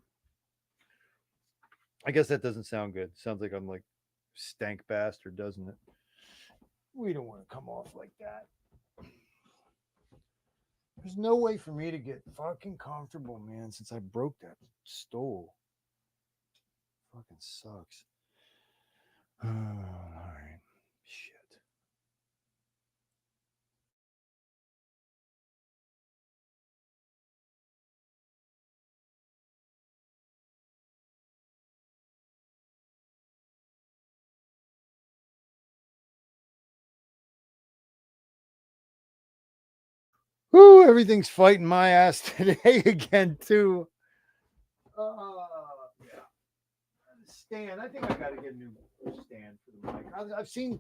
Speaker 1: I guess that doesn't sound good. Sounds like I'm like stank bastard, doesn't it? We don't want to come off like that. There's no way for me to get fucking comfortable, man, since I broke that stool. Fucking sucks. All right. Shit. Woo, everything's fighting my ass today again, too. Yeah. Stand. I think I got to get a new stand for the mic. I've seen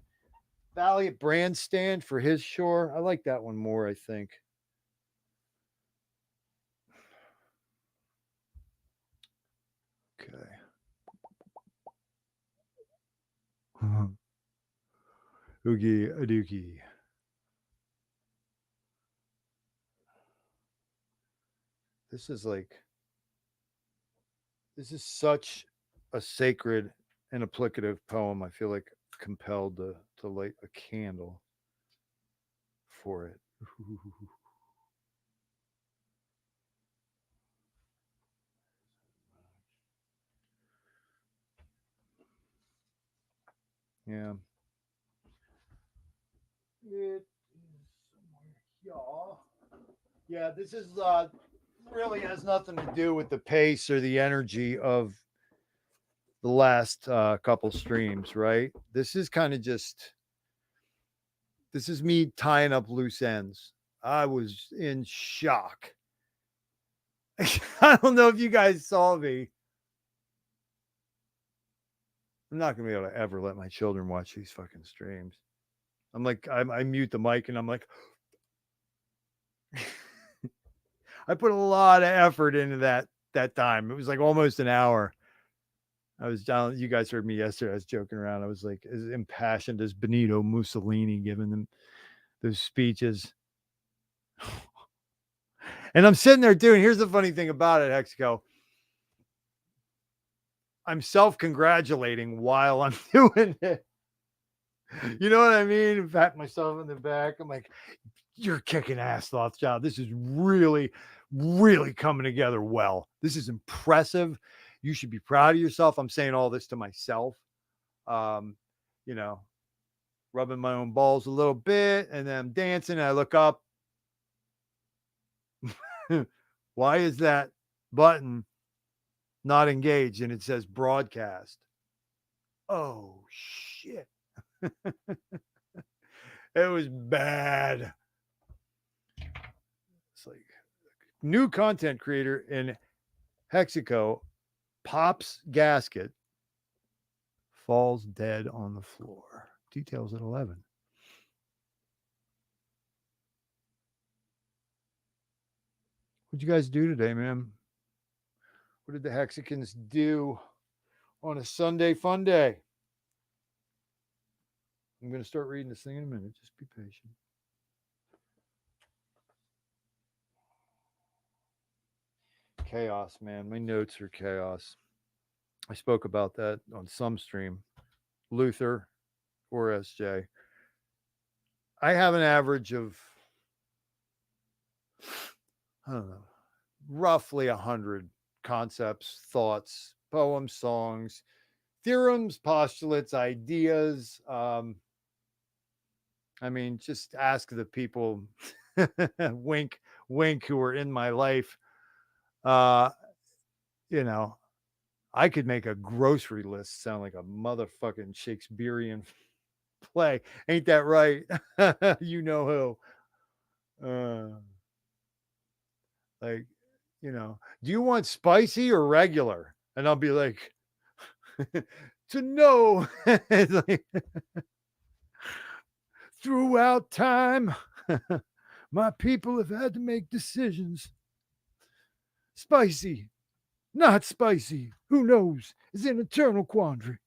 Speaker 1: Valiant Brand stand for his Shure. I like that one more, I think. Oogie a dookie. This is such a sacred and applicative poem. I feel like compelled to light a candle for it. Yeah. It is somewhere here. Yeah, this is really has nothing to do with the pace or the energy of the last couple streams, right? This is kind of just this is me tying up loose ends. I was in shock. I don't know if you guys saw me. I'm not gonna be able to ever let my children watch these fucking streams. I'm like, I mute the mic and I'm like, I put a lot of effort into that time. It was like almost an hour. I was down. You guys heard me yesterday. I was joking around. I was like as impassioned as Benito Mussolini giving them those speeches. And I'm sitting there doing. Here's the funny thing about it, HEXICO. I'm self-congratulating while I'm doing it. You know what I mean? Pat myself in the back. I'm like, you're kicking ass, THOTHSCHILD. This is really, really coming together well. This is impressive. You should be proud of yourself. I'm saying all this to myself. You know, rubbing my own balls a little bit, and then I'm dancing, and I look up. Why is that button not engaged? And it says broadcast. Oh, shit. It was bad. It's like new content creator in HEXICO pops gasket, falls dead on the floor. Details at 11. What'd you guys do today, man? What did the Hexicans do on a Sunday fun day? I'm going to start reading this thing in a minute. Just be patient. Chaos, man. My notes are chaos. I spoke about that on some stream. Luther or SJ. I have an average of, I don't know, roughly 100 concepts, thoughts, poems, songs, theorems, postulates, ideas. I mean, just ask the people, wink, wink, who are in my life. You know, I could make a grocery list sound like a motherfucking Shakespearean play. Ain't that right? You know who. Like, you know, do you want spicy or regular? And I'll be like, to know. Like, throughout time, my people have had to make decisions. Spicy, not spicy. Who knows? It's an eternal quandary.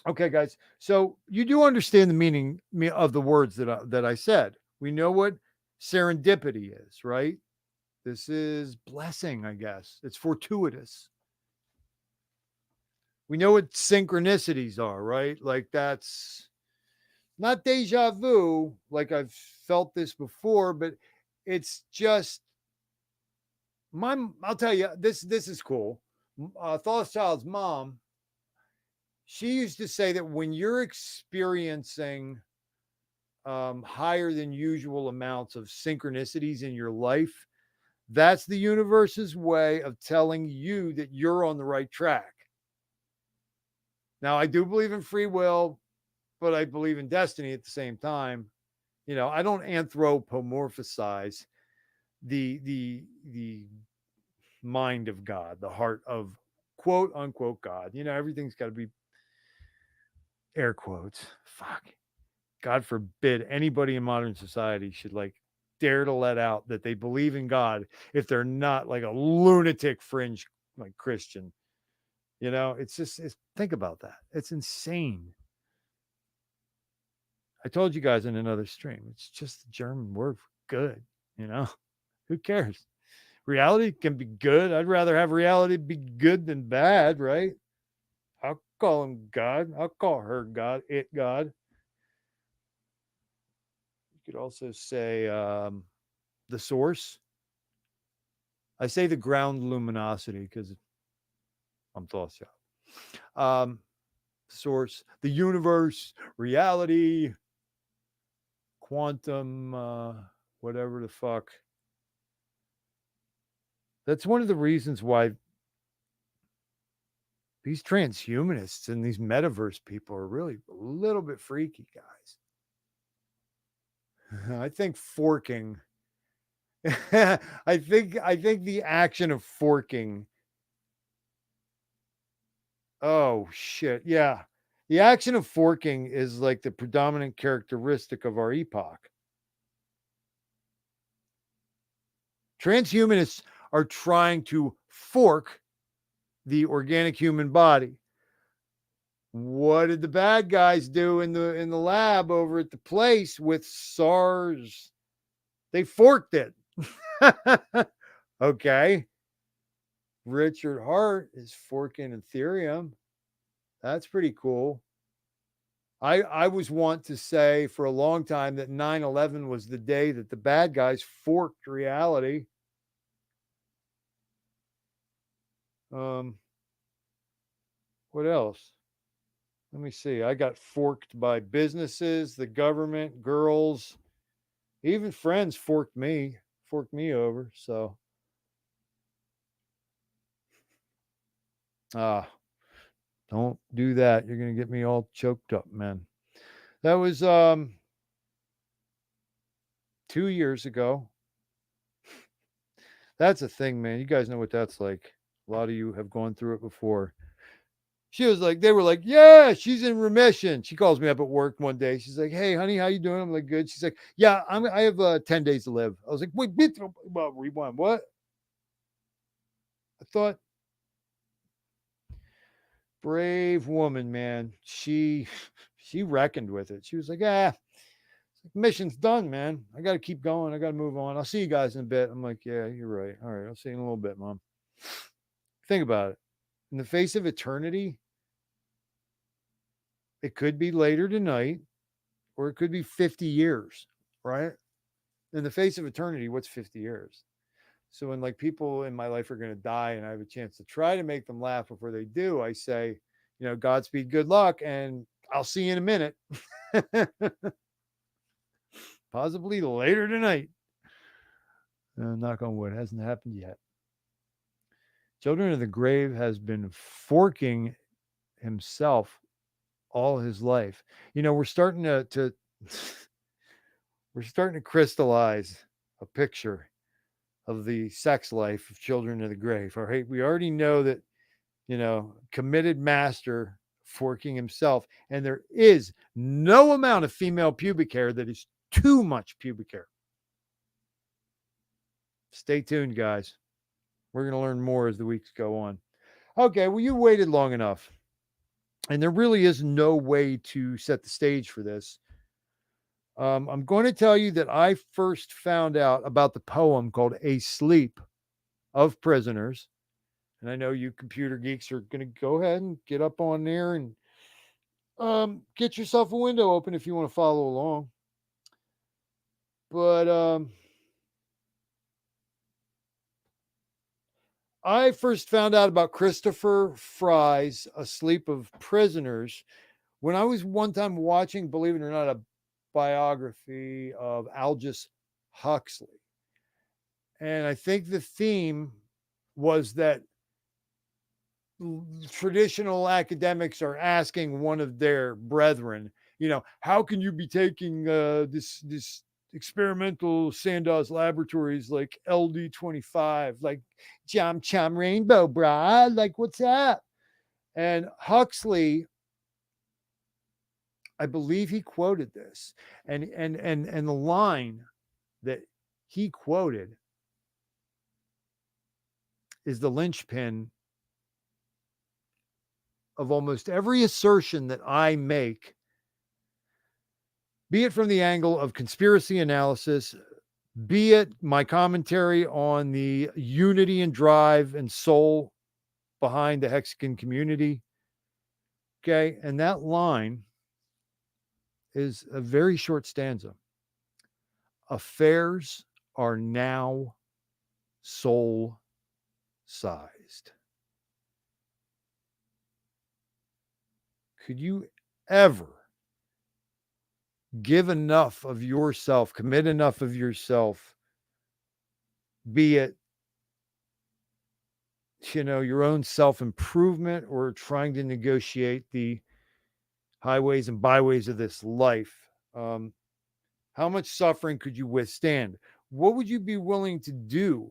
Speaker 1: Okay, guys. So you do understand the meaning of the words that I said. We know what serendipity is, right? This is blessing, I guess. It's fortuitous. We know what synchronicities are, right? Like that's not deja vu, like I've felt this before, but it's just I'll tell you, this is cool. THOTHSCHILD'S mom, she used to say that when you're experiencing higher than usual amounts of synchronicities in your life, that's the universe's way of telling you that you're on the right track. Now, I do believe in free will, but I believe in destiny at the same time. You know, I don't anthropomorphize the mind of God, the heart of quote unquote God. You know, everything's got to be air quotes. Fuck. God forbid anybody in modern society should like dare to let out that they believe in God if they're not like a lunatic fringe like Christian. You know, think about that. It's insane. I told you guys in another stream, it's just a German word for good. You know, who cares? Reality can be good. I'd rather have reality be good than bad, right? I'll call him God. I'll call her God, it God. You could also say the source. I say the ground luminosity because I'm Thothschild. Source, the universe, reality, quantum, whatever the fuck. That's one of the reasons why these transhumanists and these metaverse people are really a little bit freaky, guys. I think forking. I think the action of forking. Oh shit. Yeah. The action of forking is like the predominant characteristic of our epoch. Transhumanists are trying to fork the organic human body. What did the bad guys do in the lab over at the place with SARS? They forked it. Okay. Richard Hart is forking Ethereum. That's pretty cool. I was want to say for a long time that 9/11 was the day that the bad guys forked reality. What else? Let me see. I got forked by businesses, the government, girls, even friends forked me over. So, don't do that. You're going to get me all choked up, man. That was 2 years ago. That's a thing, man. You guys know what that's like. A lot of you have gone through it before. They were like, yeah, she's in remission. She calls me up at work one day. She's like, hey, honey, how you doing? I'm like, good. She's like, yeah, I have 10 days to live. I was like, wait, rewind. What? I thought, brave woman, man. She reckoned with it. She was like, mission's done, man. I got to keep going. I got to move on. I'll see you guys in a bit. I'm like, yeah, you're right. All right. I'll see you in a little bit, Mom. Think about it. In the face of eternity, it could be later tonight or it could be 50 years, right? In the face of eternity, what's 50 years? So when like people in my life are going to die and I have a chance to try to make them laugh before they do, I say, you know, Godspeed, good luck, and I'll see you in a minute. Possibly later tonight. Knock on wood, hasn't happened yet. Children of the Grave has been forking himself all his life. You know, we're starting to crystallize a picture of the sex life of Children of the Grave. All right, we already know that, you know, committed master forking himself, and there is no amount of female pubic hair that is too much pubic hair. Stay tuned, guys. We're going to learn more as the weeks go on. Okay, well, you waited long enough. And there really is no way to set the stage for this. I'm going to tell you that I first found out about the poem called A Sleep of Prisoners. And I know you computer geeks are going to go ahead and get up on there and get yourself a window open if you want to follow along. But I first found out about Christopher Fry's A Sleep of Prisoners when I was one time watching, believe it or not, a biography of Aldous Huxley. And I think the theme was that traditional academics are asking one of their brethren, you know, how can you be taking this experimental Sandoz laboratories like LD25, like Jam Cham Rainbow, brah, like what's up? And Huxley, I believe he quoted this, and the line that he quoted is the linchpin of almost every assertion that I make, be it from the angle of conspiracy analysis, be it my commentary on the unity and drive and soul behind the Hexagon community. Okay. And that line is a very short stanza. Affairs are now soul sized. Could you ever give enough of yourself, commit enough of yourself, be it, your own self-improvement or trying to negotiate the highways and byways of this life? How much suffering could you withstand? What would you be willing to do?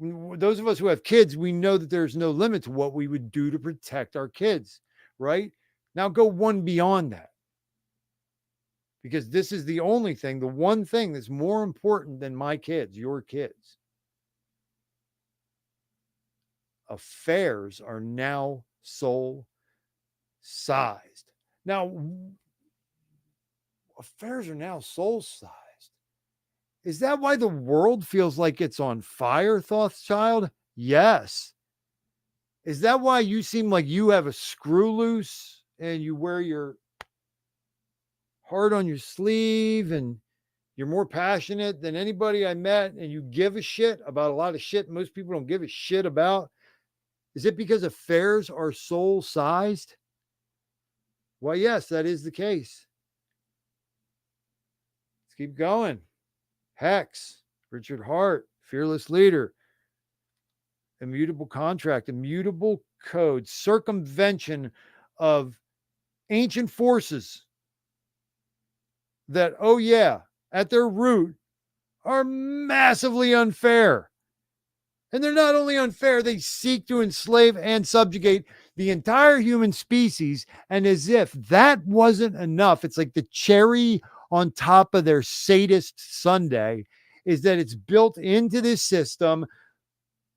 Speaker 1: Those of us who have kids, we know that there's no limit to what we would do to protect our kids, right? Now go one beyond that. Because this is the only thing, the one thing that's more important than my kids, your kids. Affairs are now soul sized. Now, affairs are now soul sized. Is that why the world feels like it's on fire, Thothschild? Yes. Is that why you seem like you have a screw loose and you wear your heart on your sleeve and you're more passionate than anybody I met and you give a shit about a lot of shit most people don't give a shit about? Is it because affairs are soul sized? Well, yes, that is the case. Let's keep going. Hex, Richard Hart, fearless leader, immutable contract, immutable code, circumvention of ancient forces that, oh yeah, at their root are massively unfair. And they're not only unfair, they seek to enslave and subjugate the entire human species. And as if that wasn't enough, it's like the cherry on top of their sadist sundae is that it's built into this system.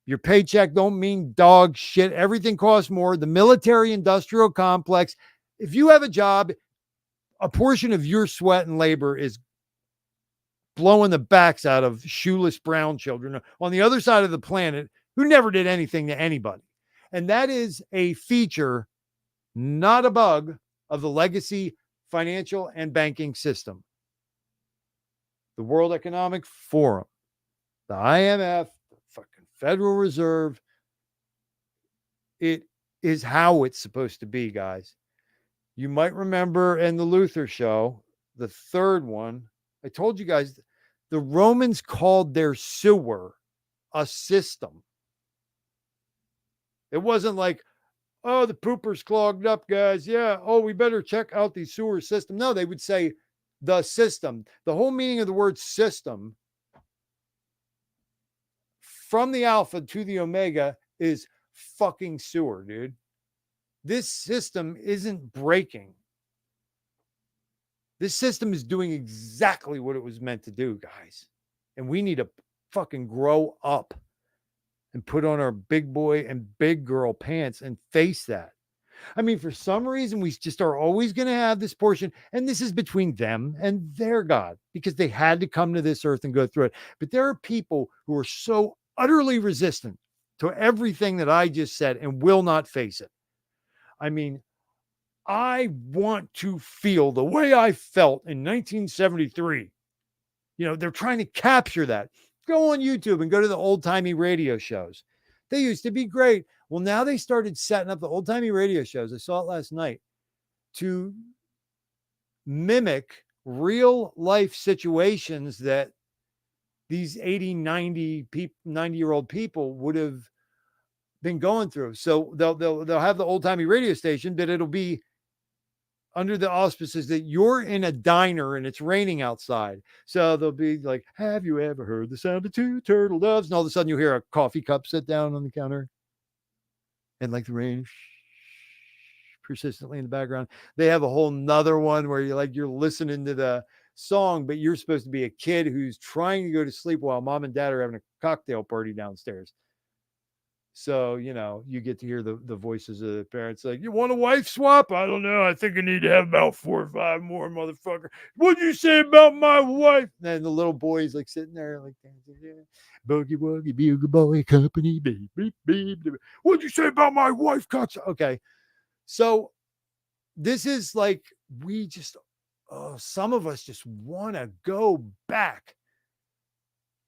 Speaker 1: Your paycheck don't mean dog shit. Everything costs more. The military industrial complex. If you have a job, a portion of your sweat and labor is blowing the backs out of shoeless brown children on the other side of the planet who never did anything to anybody. And that is a feature, not a bug, of the legacy financial and banking system. The World Economic Forum, the IMF, the fucking Federal Reserve. It is how it's supposed to be, guys. You might remember in the Luther show, the third one, I told you guys the Romans called their sewer a system. It wasn't like, oh, the pooper's clogged up, guys. Yeah. Oh, we better check out the sewer system. No, they would say the system. The whole meaning of the word system from the alpha to the omega is fucking sewer, dude. This system isn't breaking. This system is doing exactly what it was meant to do, guys. And we need to fucking grow up and put on our big boy and big girl pants and face that. I mean, for some reason, we just are always going to have this portion. And this is between them and their God because they had to come to this earth and go through it. But there are people who are so utterly resistant to everything that I just said and will not face it. I mean, I want to feel the way I felt in 1973. You know, they're trying to capture that. Go on YouTube and go to the old-timey radio shows. They used to be great. Well, now they started setting up the old-timey radio shows. I saw it last night to mimic real life situations that these 80, 90-year-old people would have been going through. So they'll have the old-timey radio station, but it'll be under the auspices that you're in a diner and it's raining outside. So they'll be like, have you ever heard the sound of two turtle doves? And all of a sudden you hear a coffee cup sit down on the counter. And like the rain persistently in the background. They have a whole nother one where you're listening to song, but you're supposed to be a kid who's trying to go to sleep while mom and dad are having a cocktail party downstairs. So, you know, you get to hear the voices of the parents like, you want a wife swap? I don't know. I think I need to have about 4 or 5 more, motherfucker. What'd you say about my wife? And the little boy's like sitting there like, boogie woogie bugle boy company, beep, beep, beep. What'd you say about my wife, cocks? Okay. So this is like, we just, some of us just want to go back.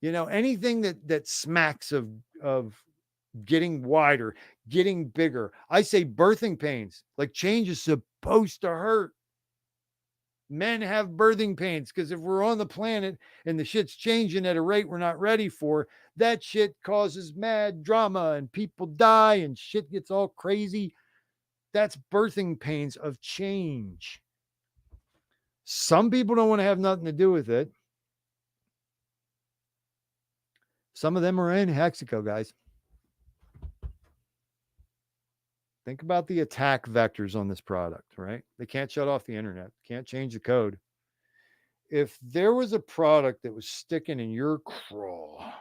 Speaker 1: You know, anything that smacks of getting wider, getting bigger. I say birthing pains, like change is supposed to hurt. Men have birthing pains because if we're on the planet and the shit's changing at a rate we're not ready for, that shit causes mad drama and people die and shit gets all crazy. That's birthing pains of change. Some people don't want to have nothing to do with it. Some of them are in HEXICO, guys. Think about the attack vectors on this product, right? They can't shut off the internet, can't change the code. If there was a product that was sticking in your craw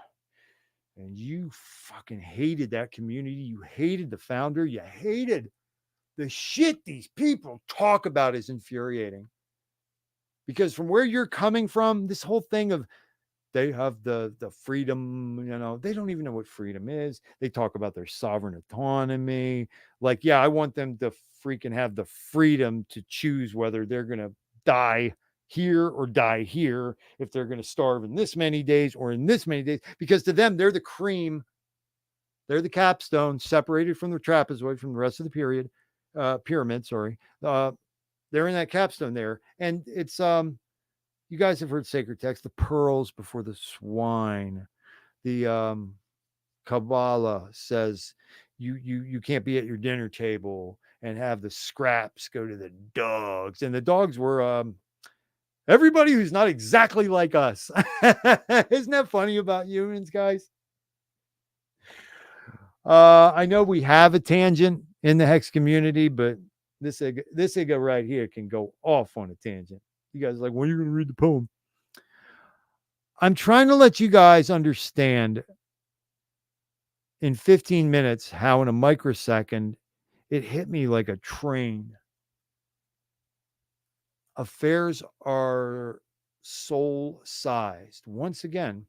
Speaker 1: and you fucking hated that community, you hated the founder, you hated the shit these people talk about is infuriating. Because from where you're coming from, this whole thing of they have the freedom, you know, they don't even know what freedom is. They talk about their sovereign autonomy. Like, yeah, I want them to freaking have the freedom to choose whether they're going to die here or die here, if they're going to starve in this many days or in this many days, because to them, they're the cream. They're the capstone separated from the trapezoid from the rest of the pyramid. Sorry. They're in that capstone there. And it's, you guys have heard sacred text, the pearls before the swine. The Kabbalah says you can't be at your dinner table and have the scraps go to the dogs. And the dogs were everybody who's not exactly like us. Isn't that funny about humans, guys? I know we have a tangent in the Hex community, but this ego right here can go off on a tangent. You guys are like, when are you going to read the poem? I'm trying to let you guys understand in 15 minutes how in a microsecond it hit me like a train. Affairs are soul-sized. Once again,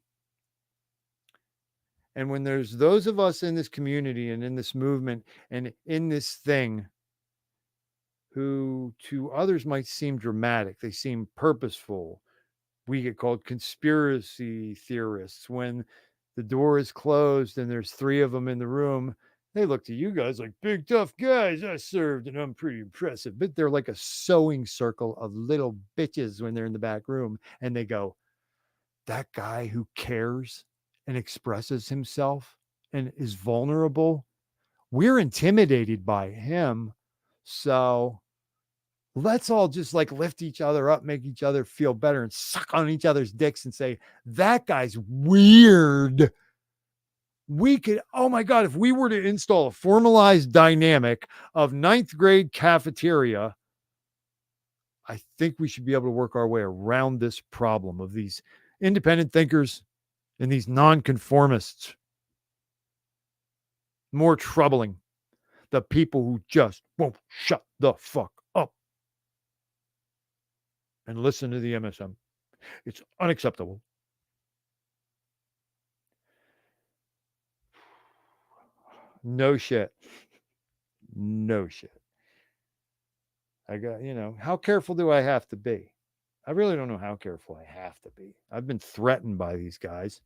Speaker 1: and when there's those of us in this community and in this movement and in this thing who to others might seem dramatic, they seem purposeful. We get called conspiracy theorists. When the door is closed and there's 3 of them in the room, they look to you guys like big tough guys. I served and I'm pretty impressive. But they're like a sewing circle of little bitches when they're in the back room. And they go, that guy who cares and expresses himself and is vulnerable, we're intimidated by him. So let's all just like lift each other up, make each other feel better, and suck on each other's dicks and say, that guy's weird. We could, oh my God, if we were to install a formalized dynamic of 9th grade cafeteria, I think we should be able to work our way around this problem of these independent thinkers and these nonconformists. More troubling, the people who just won't shut the fuck up and listen to the MSM. It's unacceptable. No shit. No shit. I got, you know, how careful do I have to be? I really don't know how careful I have to be. I've been threatened by these guys.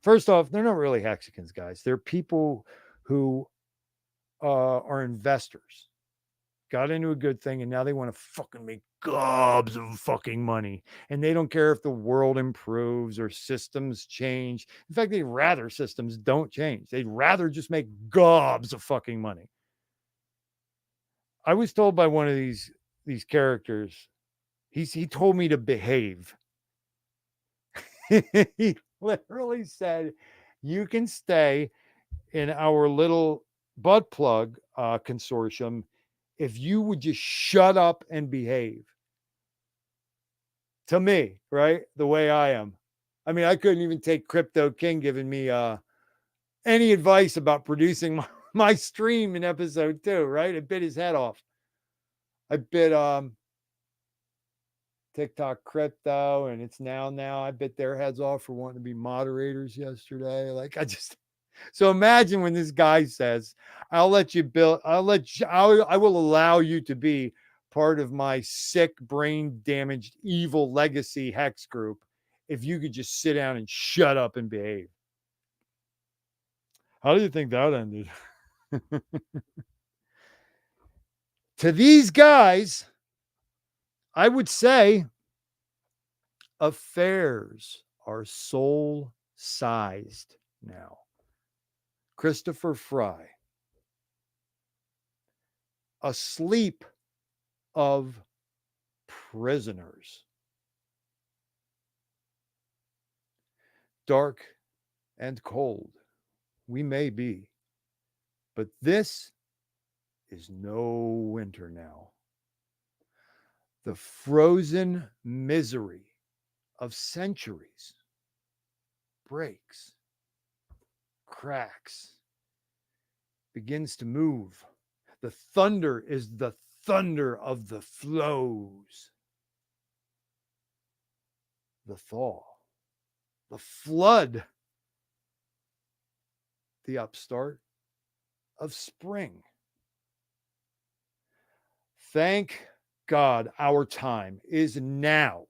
Speaker 1: First off, they're not really Hexicans, guys. They're people who are investors. Got into a good thing and now they want to fucking make gobs of fucking money. And they don't care if the world improves or systems change. In fact, they'd rather systems don't change. They'd rather just make gobs of fucking money. I was told by one of these characters, he told me to behave. He literally said, you can stay in our little butt plug consortium if you would just shut up and behave. to me, right? The way I am. I mean, I couldn't even take Crypto King giving me any advice about producing my stream in episode 2, right? It bit his head off. I bit TikTok Crypto, and it's now. I bit their heads off for wanting to be moderators yesterday. Like, so imagine when this guy says, I will allow you to be part of my sick, brain damaged, evil legacy hex group if you could just sit down and shut up and behave. How do you think that ended? To these guys, I would say affairs are soul-sized now. Christopher Fry, a sleep of prisoners. Dark and cold we may be, but this is no winter now. The frozen misery of centuries breaks, cracks, begins to move. The thunder is the thunder of the flows. The thaw, the flood, the upstart of spring. Thank God our time is now,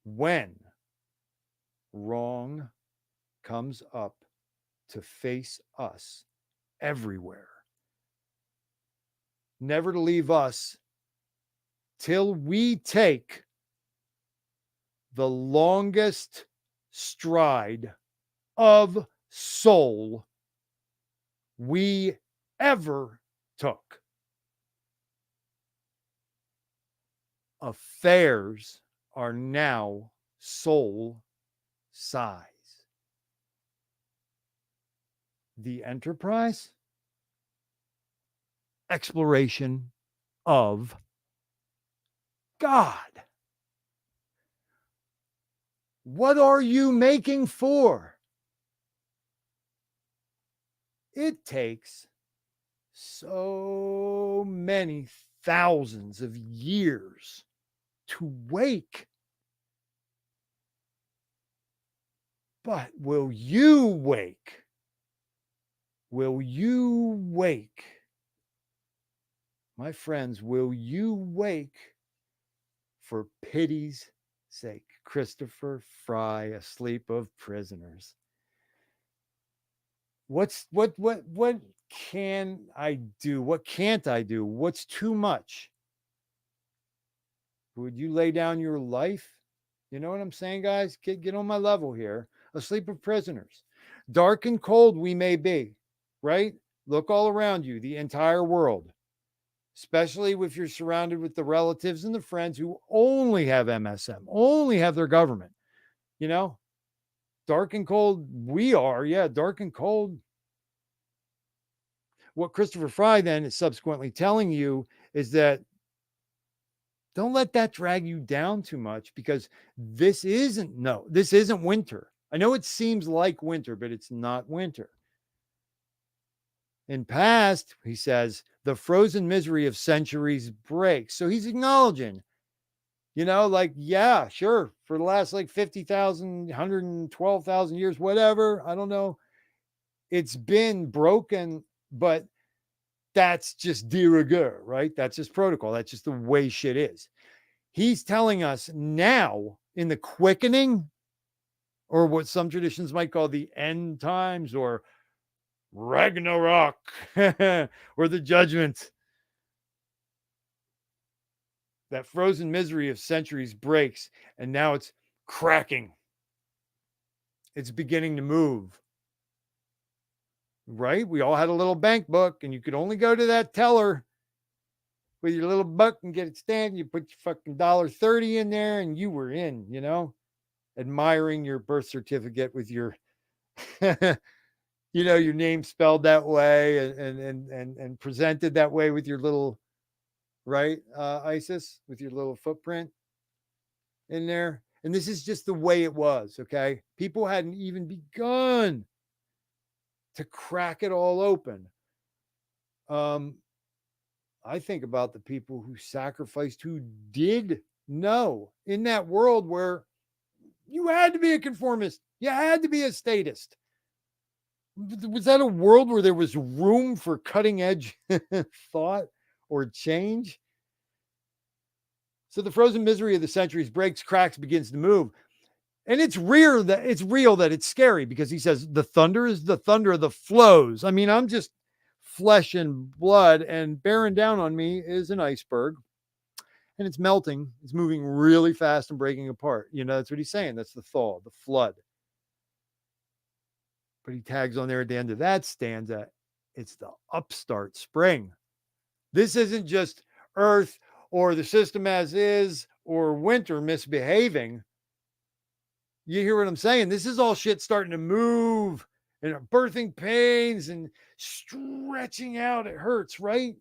Speaker 1: when wrong comes up to face us everywhere, never to leave us till we take the longest stride of soul we ever took. Affairs are now soul size. The enterprise? Exploration of God. What are you making for? It takes so many thousands of years to wake. But will you wake? Will you wake? My friends, will you wake for pity's sake? Christopher Fry, asleep of prisoners. What can I do? What can't I do? What's too much? Would you lay down your life? You know what I'm saying, guys? Get on my level here. Asleep of prisoners. Dark and cold we may be, right? Look all around you, the entire world, especially if you're surrounded with the relatives and the friends who only have MSM, only have their government. You know, dark and cold we are. Yeah, dark and cold. What Christopher Fry then is subsequently telling you is that don't let that drag you down too much, because this isn't winter. I know it seems like winter, but it's not winter. In past, he says, the frozen misery of centuries breaks. So he's acknowledging, like, yeah, sure, for the last like 50,000, 112,000 years, whatever, I don't know, it's been broken, but that's just de rigueur, right? That's just protocol. That's just the way shit is. He's telling us now in the quickening, or what some traditions might call the end times, or Ragnarok, or the judgment, that frozen misery of centuries breaks, and now it's cracking. It's beginning to move. Right? We all had a little bank book, and you could only go to that teller with your little buck and get it stamped. You put your fucking $1.30 in there, and you were in, admiring your birth certificate with your, your name spelled that way and presented that way with your little, right, Isis, with your little footprint. in there. And this is just the way it was, okay? People hadn't even begun to crack it all open. I think about the people who sacrificed, who did know in that world where you had to be a conformist, you had to be a statist. Was that a world where there was room for cutting edge thought or change? So the frozen misery of the centuries breaks, cracks, begins to move. And it's real that it's scary, because he says the thunder is the thunder of the flows. I mean, I'm just flesh and blood, and bearing down on me is an iceberg, and it's melting. It's moving really fast and breaking apart. You know, that's what he's saying. That's the thaw, the flood. But he tags on there at the end of that stanza, it's the upstart spring. This isn't just Earth or the system as is or winter misbehaving. You hear what I'm saying? This is all shit starting to move and birthing pains and stretching out. It hurts, right?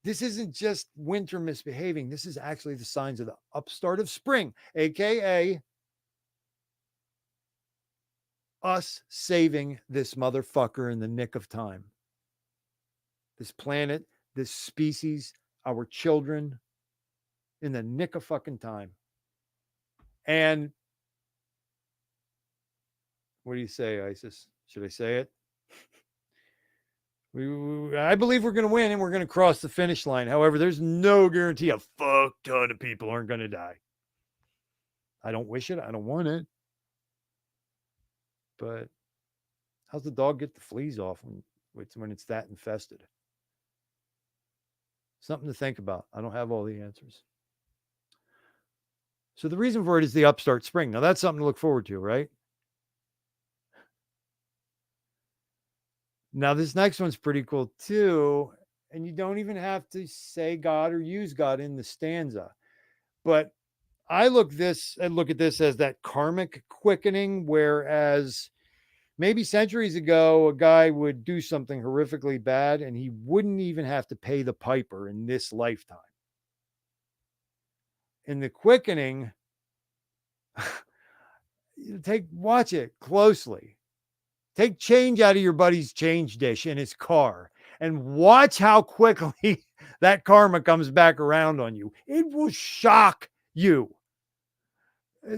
Speaker 1: This isn't just winter misbehaving. This is actually the signs of the upstart of spring, aka us saving this motherfucker in the nick of time. This planet, this species, our children, in the nick of fucking time. And what do you say, Isis? Should I say it? I believe we're going to win and we're going to cross the finish line. However, there's no guarantee a fuck ton of people aren't going to die. I don't wish it. I don't want it. But how's the dog get the fleas off when it's that infested? Something to think about. I don't have all the answers. So the reason for it is the upstart spring. Now that's something to look forward to, right? Now this next one's pretty cool too. And you don't even have to say God or use God in the stanza. But I look at this as that karmic quickening, whereas maybe centuries ago, a guy would do something horrifically bad and he wouldn't even have to pay the piper in this lifetime. In the quickening, watch it closely. Take change out of your buddy's change dish in his car and watch how quickly that karma comes back around on you. It will shock you.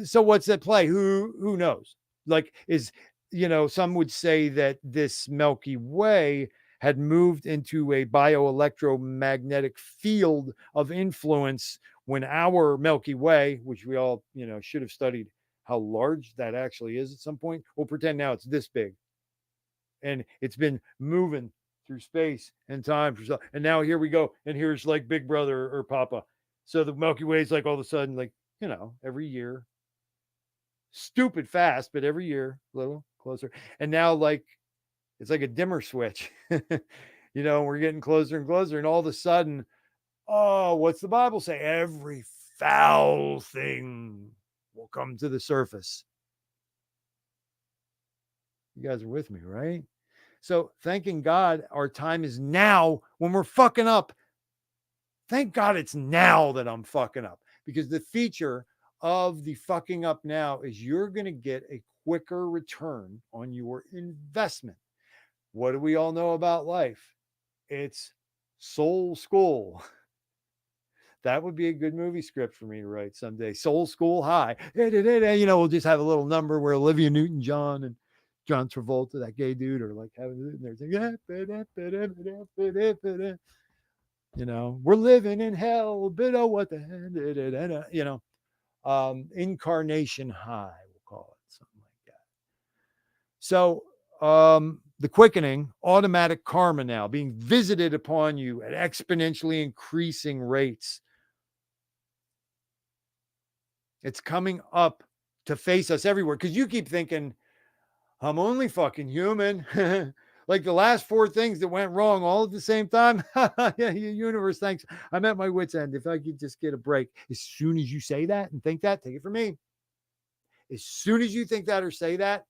Speaker 1: So what's at play? Who knows? Like, some would say that this Milky Way had moved into a bioelectromagnetic field of influence when our Milky Way, which we all, should have studied how large that actually is at some point. We'll pretend now it's this big. And it's been moving through space and time. And now here we go. And here's like Big Brother or Papa. So the Milky Way is like all of a sudden, like, every year, stupid fast, but every year a little closer. And now it's like a dimmer switch. We're getting closer and closer. And all of a sudden, what's the Bible say? Every foul thing will come to the surface. You guys are with me, right? So thanking God, our time is now when we're fucking up. Thank God it's now that I'm fucking up, because the feature of the fucking up now is you're going to get a quicker return on your investment. What do we all know about life? It's Soul School. That would be a good movie script for me to write someday. Soul School High. We'll just have a little number where Olivia Newton-John and John Travolta, that gay dude, are like having their thing. We're living in hell, but what the hell, incarnation high, we'll call it something like that. So the quickening, automatic karma now being visited upon you at exponentially increasing rates. It's coming up to face us everywhere, because you keep thinking, I'm only fucking human. Like the last 4 things that went wrong all at the same time. Yeah, universe, thanks. I'm at my wit's end. If I could just get a break. As soon as you say that and think that, take it from me. As soon as you think that or say that,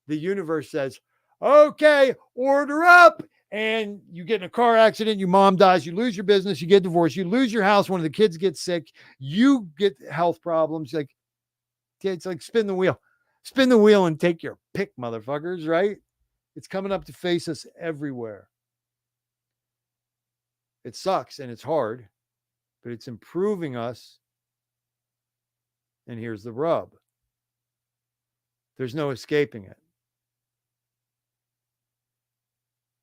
Speaker 1: the universe says, okay, order up. and you get in a car accident, your mom dies, you lose your business, you get divorced, you lose your house, one of the kids gets sick, you get health problems. Like, it's like spin the wheel and take your pick, motherfuckers, right? It's coming up to face us everywhere. It sucks and it's hard, but it's improving us. And here's the rub. There's no escaping it.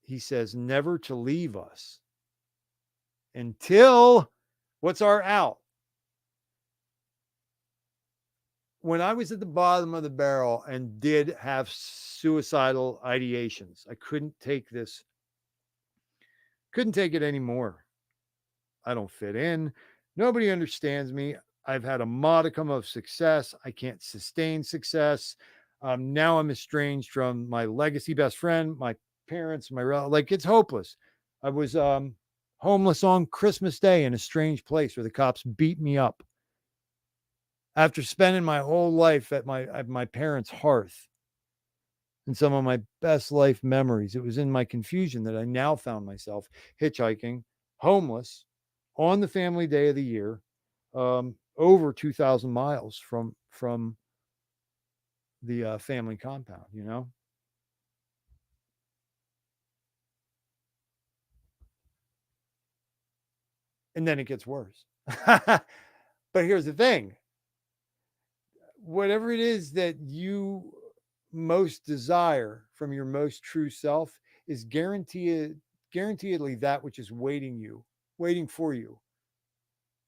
Speaker 1: He says never to leave us until, what's our out? When I was at the bottom of the barrel and did have suicidal ideations, I couldn't take it anymore. I don't fit in. Nobody understands me. I've had a modicum of success. I can't sustain success. Now I'm estranged from my legacy best friend, my parents, my relatives. Like, it's hopeless. I was homeless on Christmas Day in a strange place where the cops beat me up. After spending my whole life at my parents' hearth and some of my best life memories, it was in my confusion that I now found myself hitchhiking, homeless, on the family day of the year, over 2,000 miles from the family compound, you know? And then it gets worse. But here's the thing. Whatever it is that you most desire from your most true self is guaranteedly that which is waiting for you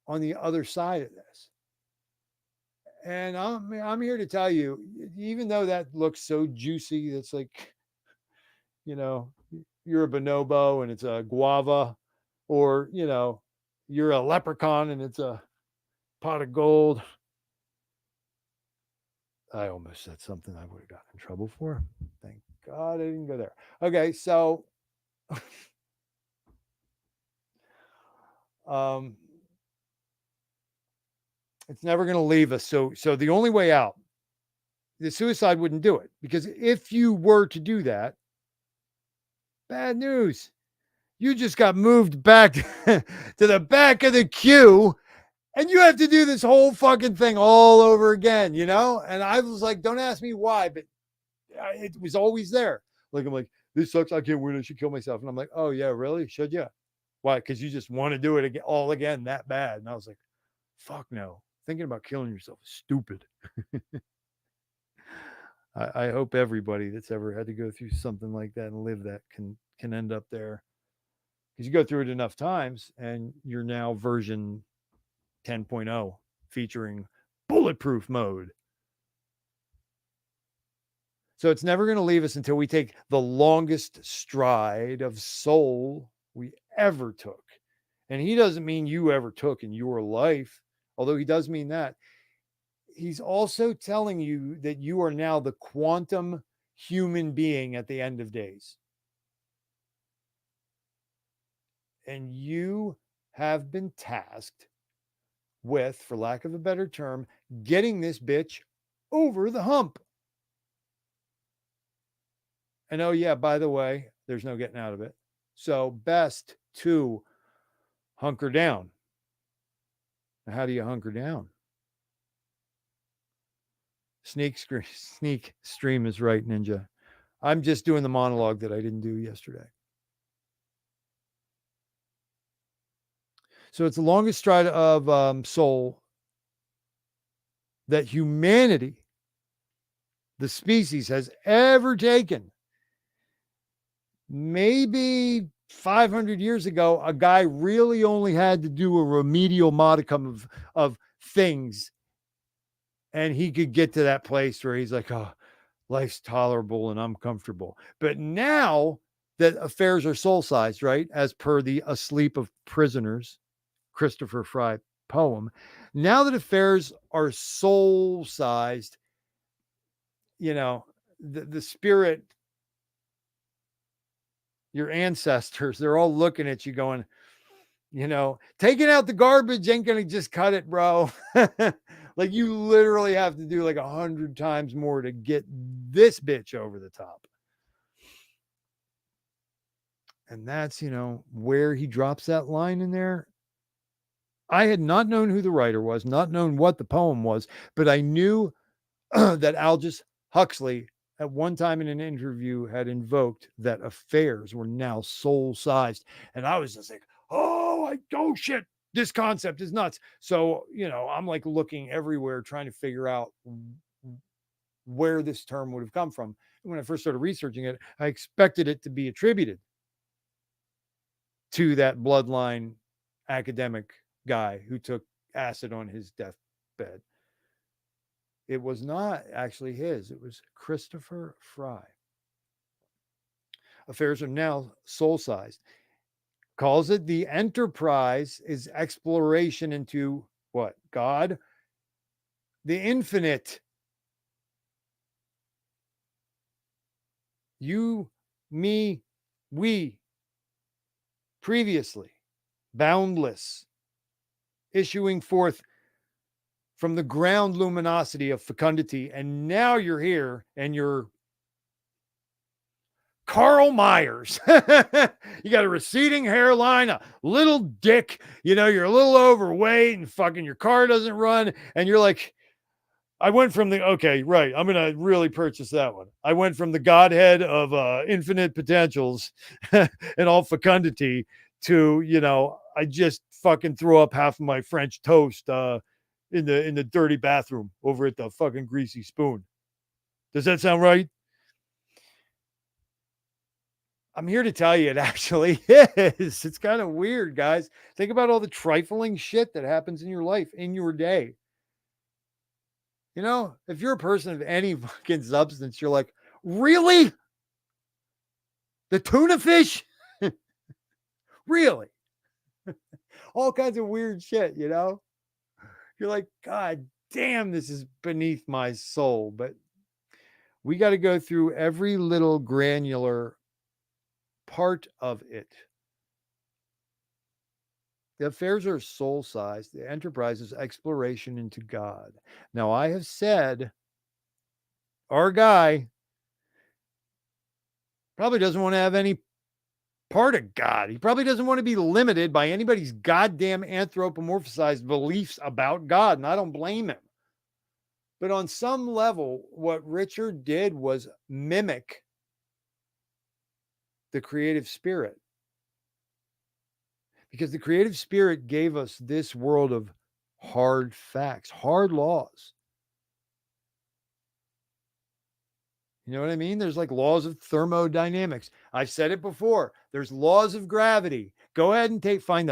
Speaker 1: on the other side of this. And I'm here to tell you, even though that looks so juicy, that's like, you know, you're a bonobo and it's a guava, or, you know, you're a leprechaun and it's a pot of gold. I almost said something I would have gotten in trouble for. Thank God I didn't go there. Okay, so it's never going to leave us. So the only way out, the suicide wouldn't do it, because if you were to do that, bad news. You just got moved back to the back of the queue, and you have to do this whole fucking thing all over again, you know? And I was like, don't ask me why, but it was always there. Like, I'm like, this sucks. I can't win. I should kill myself. And I'm like, oh yeah, really? Should you? Why? Because you just want to do it again, all again that bad. And I was like, fuck no. Thinking about killing yourself is stupid. I hope everybody that's ever had to go through something like that and live that can end up there. Because you go through it enough times and you're now version 10.0 featuring bulletproof mode. So it's never going to leave us until we take the longest stride of soul we ever took. And he doesn't mean you ever took in your life, although he does mean that. He's also telling you that you are now the quantum human being at the end of days. And you have been tasked with, for lack of a better term, getting this bitch over the hump. And oh yeah, by the way, there's no getting out of it. So best to hunker down. Now, how do you hunker down? Sneak stream is right, Ninja. I'm just doing the monologue that I didn't do yesterday. So it's the longest stride of soul that humanity, the species, has ever taken. Maybe 500 years ago, a guy really only had to do a remedial modicum of things, and he could get to that place where he's like, oh, life's tolerable and I'm comfortable. But now that affairs are soul-sized, right, as per the Asleep of Prisoners, Christopher Fry poem, now that affairs are soul-sized, you know, the spirit, your ancestors, they're all looking at you going, you know, taking out the garbage ain't going to just cut it, bro. Like, you literally have to do like 100 times more to get this bitch over the top. And that's, where he drops that line in there. I had not known who the writer was, not known what the poem was, but I knew that Aldous Huxley at one time in an interview had invoked that affairs were now soul-sized. And I was just like, oh shit, this concept is nuts. So, I'm like looking everywhere trying to figure out where this term would have come from. And when I first started researching it, I expected it to be attributed to that bloodline academic guy who took acid on his deathbed. It was not actually his. It was Christopher Fry. Affairs are now soul-sized. Calls it the enterprise is exploration into what? God, the infinite. You, me, we. Previously, boundless, issuing forth from the ground luminosity of fecundity. And now you're here and you're Carl Myers. You got a receding hairline, a little dick, you're a little overweight and fucking your car doesn't run. And you're like, I went from okay, right, I'm going to really purchase that one. I went from the Godhead of infinite potentials and all fecundity to, I just fucking threw up half of my French toast in the dirty bathroom over at the fucking Greasy Spoon. Does that sound right? I'm here to tell you it actually is. It's kind of weird, guys. Think about all the trifling shit that happens in your life, in your day. If you're a person of any fucking substance, you're like, really? The tuna fish? Really? All kinds of weird shit, You're like, God damn, this is beneath my soul. But we got to go through every little granular part of it. The affairs are soul-sized. The enterprise is exploration into God. Now, I have said our guy probably doesn't want to have any part of God. He probably doesn't want to be limited by anybody's goddamn anthropomorphized beliefs about God, and I don't blame him. But on some level, what Richard did was mimic the creative spirit. Because the creative spirit gave us this world of hard facts, hard laws. You know what I mean? There's like laws of thermodynamics. I've said it before. There's laws of gravity. Go ahead and find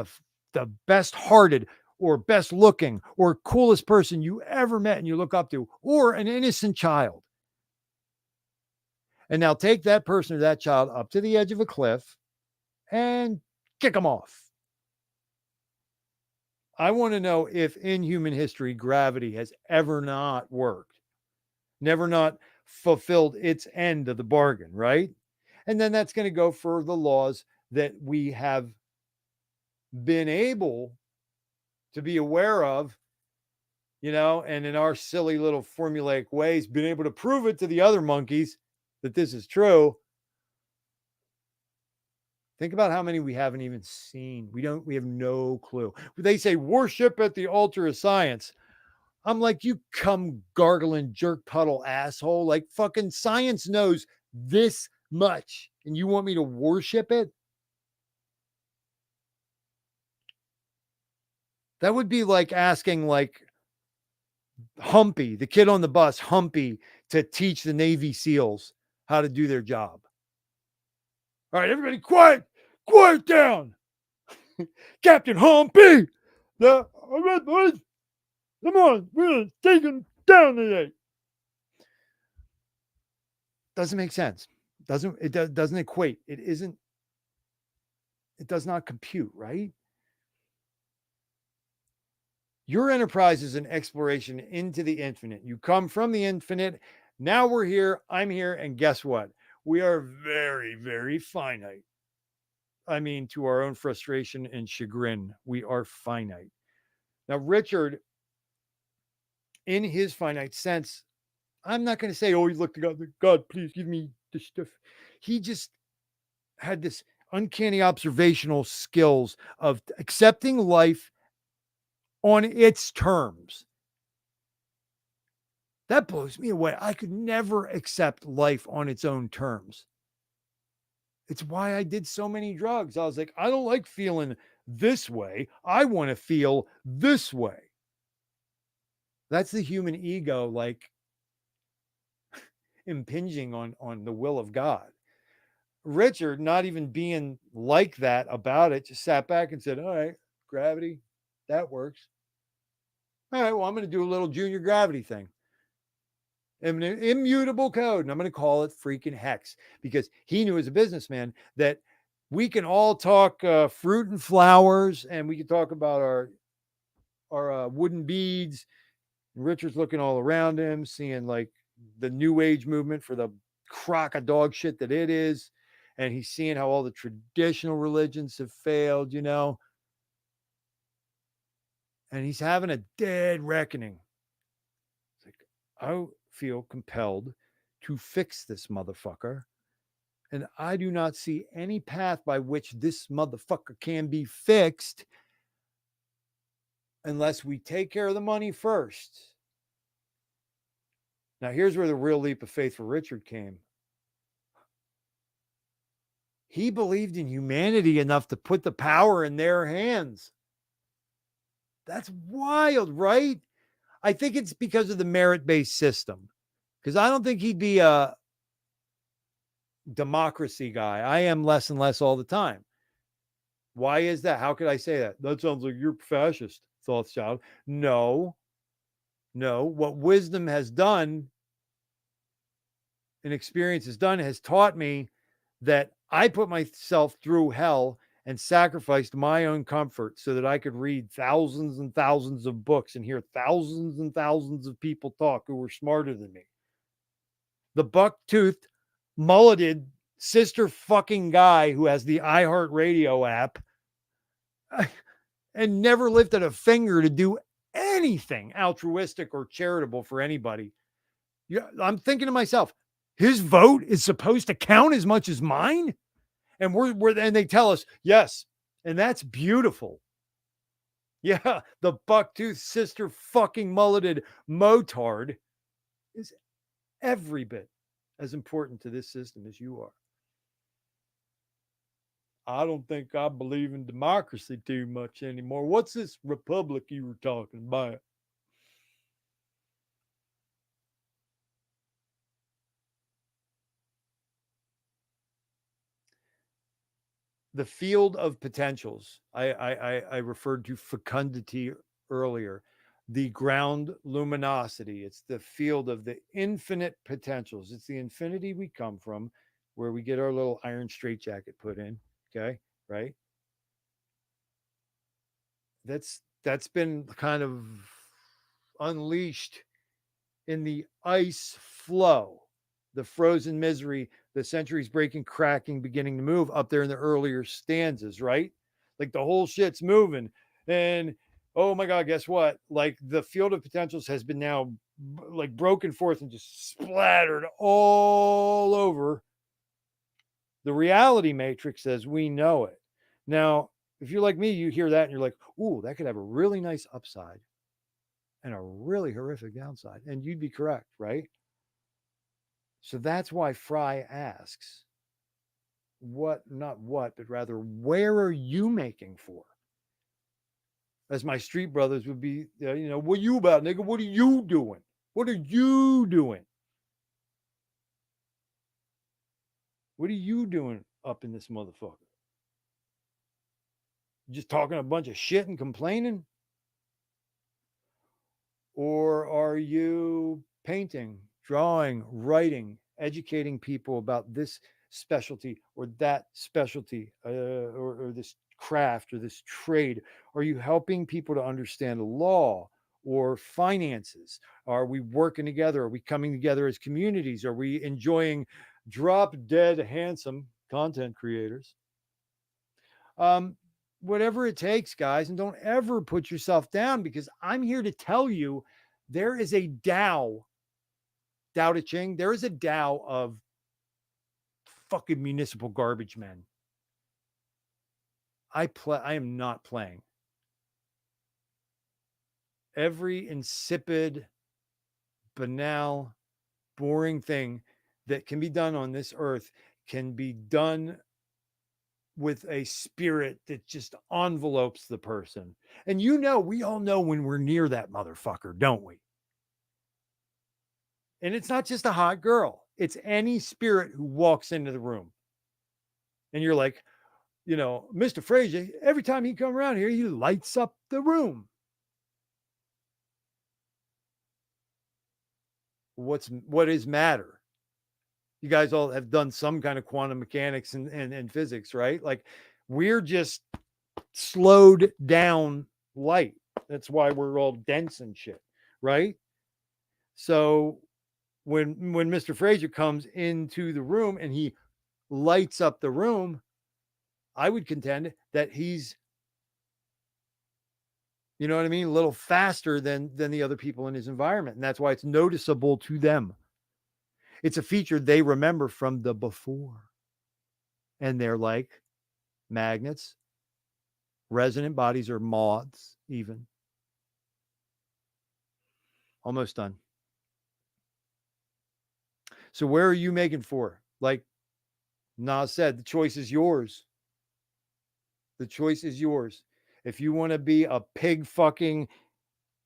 Speaker 1: the best hearted or best looking or coolest person you ever met and you look up to, or an innocent child. And now take that person or that child up to the edge of a cliff and kick them off. I want to know if in human history, gravity has ever not worked, never not fulfilled its end of the bargain, right? And then that's going to go for the laws that we have been able to be aware of, and in our silly little formulaic ways, been able to prove it to the other monkeys that this is true. Think about how many we haven't even seen. We have no clue. They say worship at the altar of science. I'm like, you come gargling jerk puddle asshole. Like fucking science knows this much and you want me to worship it? That would be like asking like Humpy, the kid on the bus, Humpy, to teach the Navy SEALs how to do their job. All right, everybody quiet down. Captain Humpy. All right, boys. Come on, we're taking down today. Doesn't make sense. It doesn't equate. It does not compute, right? Your enterprise is an exploration into the infinite. You come from the infinite. Now we're here. I'm here. And guess what? We are very, very finite. I mean, to our own frustration and chagrin, we are finite. Now, Richard, in his finite sense, I'm not going to say, oh, he looked to God, please give me this stuff. He just had this uncanny observational skills of accepting life on its terms. That blows me away. I could never accept life on its own terms. It's why I did so many drugs. I was like, I don't like feeling this way. I want to feel this way. That's the human ego, like impinging on the will of God. Richard, not even being like that about it, just sat back and said, all right, gravity, that works. All right, well, I'm going to do a little junior gravity thing. An immutable code, and I'm going to call it freaking hex, because he knew as a businessman that we can all talk fruit and flowers, and we can talk about our wooden beads. And Richard's looking all around him, seeing like the new age movement for the crock of dog shit that it is, and he's seeing how all the traditional religions have failed, you know, and he's having a dead reckoning. It's like, I feel compelled to fix this motherfucker. And I do not see any path by which this motherfucker can be fixed unless we take care of the money first. Now, here's where the real leap of faith for Richard came. He believed in humanity enough to put the power in their hands. That's wild, right? I think it's because of the merit-based system. Because I don't think he'd be a democracy guy. I am less and less all the time. Why is that? How could I say that? That sounds like you're fascist, Thothschild. No. What wisdom has done and experience has done has taught me that I put myself through hell and sacrificed my own comfort so that I could read thousands and thousands of books and hear thousands and thousands of people talk who were smarter than me. The Bucktooth, mulleted sister fucking guy who has the iHeartRadio app and never lifted a finger to do anything altruistic or charitable for anybody. Yeah, I'm thinking to myself, his vote is supposed to count as much as mine? And and they tell us, yes, and that's beautiful. Yeah, the Bucktooth sister fucking mulleted motard is every bit as important to this system as you are. I don't think I believe in democracy too much anymore. What's this republic you were talking about? The field of potentials. I referred to fecundity earlier. The ground luminosity. It's the field of the infinite potentials. It's the infinity we come from, where we get our little iron straitjacket put in. Okay, right? That's been kind of unleashed in the ice flow, the frozen misery, the centuries breaking, cracking, beginning to move up there in the earlier stanzas, right? Like the whole shit's moving. And oh my God, guess what? Like the field of potentials has been now like broken forth and just splattered all over the reality matrix as we know it. Now, if you're like me, you hear that and you're like, ooh, that could have a really nice upside and a really horrific downside. And you'd be correct, right? So that's why Fry asks, not what, but rather, where are you making for? As my street brothers would be, what you about, nigga? What are you doing? What are you doing? What are you doing up in this motherfucker? Just talking a bunch of shit and complaining? Or are you painting, drawing, writing, educating people about this specialty or that specialty or this craft or this trade? Are you helping people to understand the law or finances? Are we working together? Are we coming together as communities? Are we enjoying drop dead handsome content creators? Whatever it takes, guys, and don't ever put yourself down, because I'm here to tell you there is a Tao Te Ching, there is a Tao of fucking municipal garbage men I am not playing. Every insipid, banal, boring thing that can be done on this earth can be done with a spirit that just envelopes the person. And we all know when we're near that motherfucker, don't we? And it's not just a hot girl, it's any spirit who walks into the room. And you're like, Mr. Frazier, every time he come around here, he lights up the room. What is matter? You guys all have done some kind of quantum mechanics and physics, right? Like, we're just slowed down light. That's why we're all dense and shit, right? So when Mr. Frazier comes into the room and he lights up the room, I would contend that he's, you know what I mean, a little faster than the other people in his environment. And that's why it's noticeable to them. It's a feature they remember from the before. And they're like magnets, resonant bodies, or moths, even. Almost done. So where are you making for? Like Nas said, the choice is yours. The choice is yours. If you want to be a pig fucking,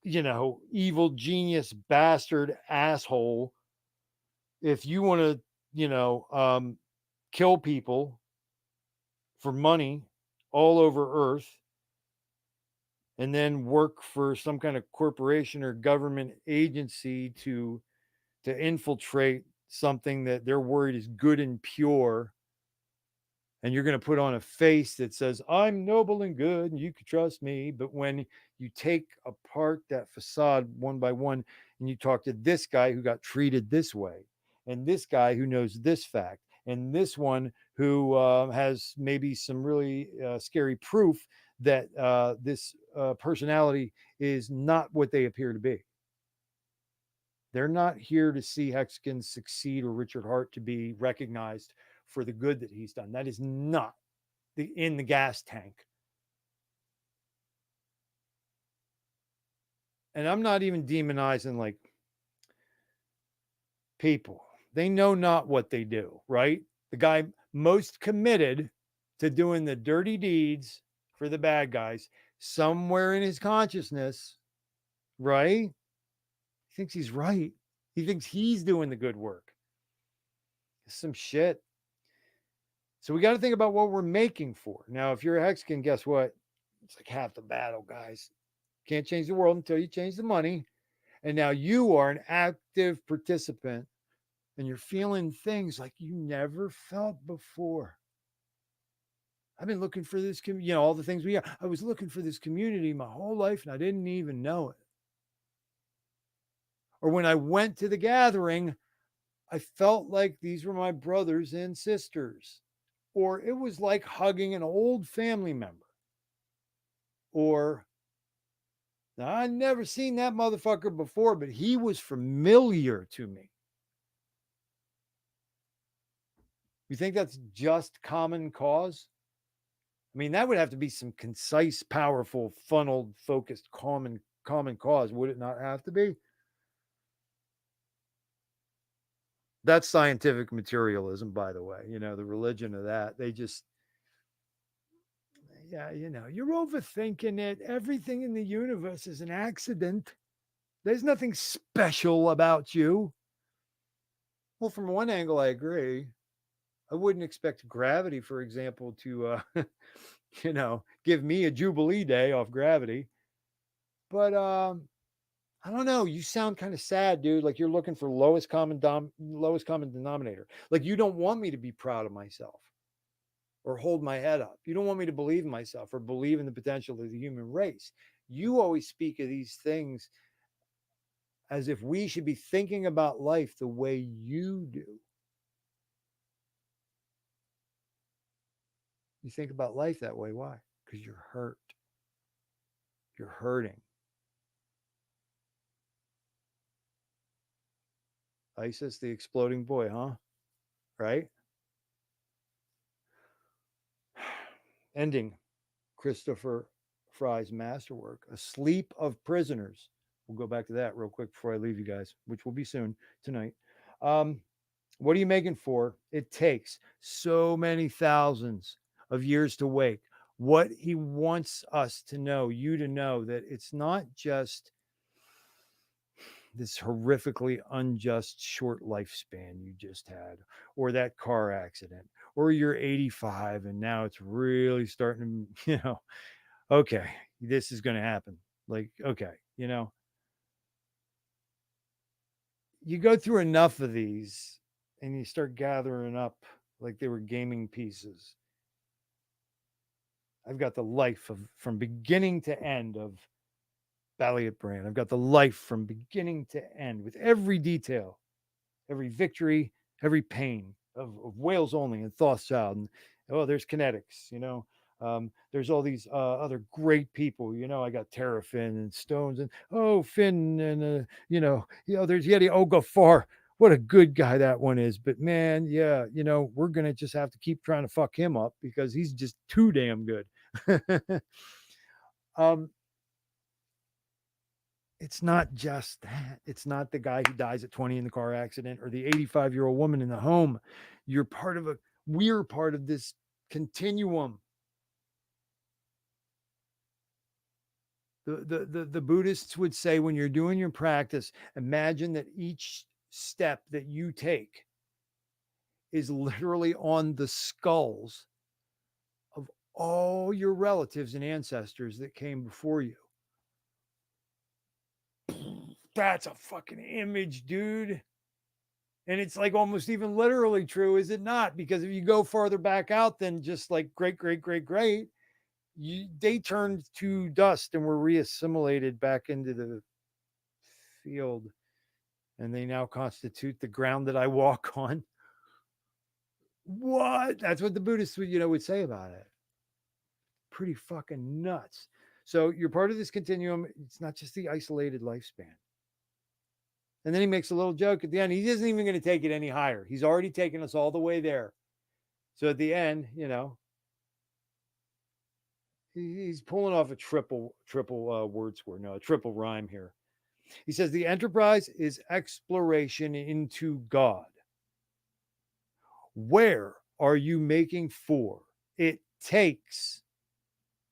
Speaker 1: evil genius bastard asshole, if you want to, kill people for money all over Earth, and then work for some kind of corporation or government agency to infiltrate something that they're worried is good and pure, and you're going to put on a face that says, I'm noble and good and you can trust me. But when you take apart that facade one by one and you talk to this guy who got treated this way, and this guy who knows this fact, and this one who has maybe some really scary proof that this personality is not what they appear to be. They're not here to see Hexicans succeed or Richard Hart to be recognized for the good that he's done. That is not in the gas tank. And I'm not even demonizing like people. They know not what they do, right? The guy most committed to doing the dirty deeds for the bad guys, somewhere in his consciousness, right? He thinks he's right. He thinks he's doing the good work. Some shit. So we got to think about what we're making for. Now, if you're a Hexican, guess what? It's like half the battle, guys. Can't change the world until you change the money. And now you are an active participant and you're feeling things like you never felt before. I've been looking for this, all the things I was looking for this community my whole life and I didn't even know it. Or when I went to the gathering, I felt like these were my brothers and sisters. Or it was like hugging an old family member. Or, now I'd never seen that motherfucker before, but he was familiar to me. You think that's just common cause? I mean, that would have to be some concise, powerful, funneled, focused, common cause. Would it not have to be? That's scientific materialism, by the way. The religion of that. They just, you're overthinking it. Everything in the universe is an accident. There's nothing special about you. Well, from one angle, I agree. I wouldn't expect gravity, for example, to, give me a Jubilee day off gravity. But I don't know. You sound kind of sad, dude. Like you're looking for lowest common denominator. Like you don't want me to be proud of myself or hold my head up. You don't want me to believe in myself or believe in the potential of the human race. You always speak of these things as if we should be thinking about life the way you do. You think about life that way. Why? Because you're hurt. You're hurting. ISIS, the exploding boy, huh? Right? Ending. Christopher Fry's masterwork, A Sleep of Prisoners. We'll go back to that real quick before I leave you guys, which will be soon tonight. What are you making for? It takes so many thousands of years to wake. What he wants us to know, you to know, that it's not just this horrifically unjust short lifespan you just had, or that car accident, or you're 85 and now it's really starting to, okay, this is going to happen. Like, okay, you go through enough of these and you start gathering up like they were gaming pieces. I've got the life of from beginning to end of Balliet Brand. I've got the life from beginning to end with every detail, every victory, every pain of Wales Only and Thothschild. And there's Kinetics, there's all these other great people. I got Terrafin and Stones and Finn and there's Yeti Ogafar. What a good guy that one is. But man, yeah, we're gonna just have to keep trying to fuck him up because he's just too damn good. It's not just that. It's not the guy who dies at 20 in the car accident or the 85-year-old woman in the home. We're part of this continuum. The Buddhists would say, when you're doing your practice, imagine that each step that you take is literally on the skulls of all your relatives and ancestors that came before you. That's a fucking image, dude. And it's like almost even literally true, is it not? Because if you go farther back out than just like great, they turned to dust and were reassimilated back into the field. And they now constitute the ground that I walk on. What? That's what the Buddhists would say about it. Pretty fucking nuts. So you're part of this continuum. It's not just the isolated lifespan. And then he makes a little joke at the end. He isn't even going to take it any higher. He's already taken us all the way there. So at the end, he's pulling off a triple word score. No, a triple rhyme here. He says the enterprise is exploration into God. Where are you making for? It takes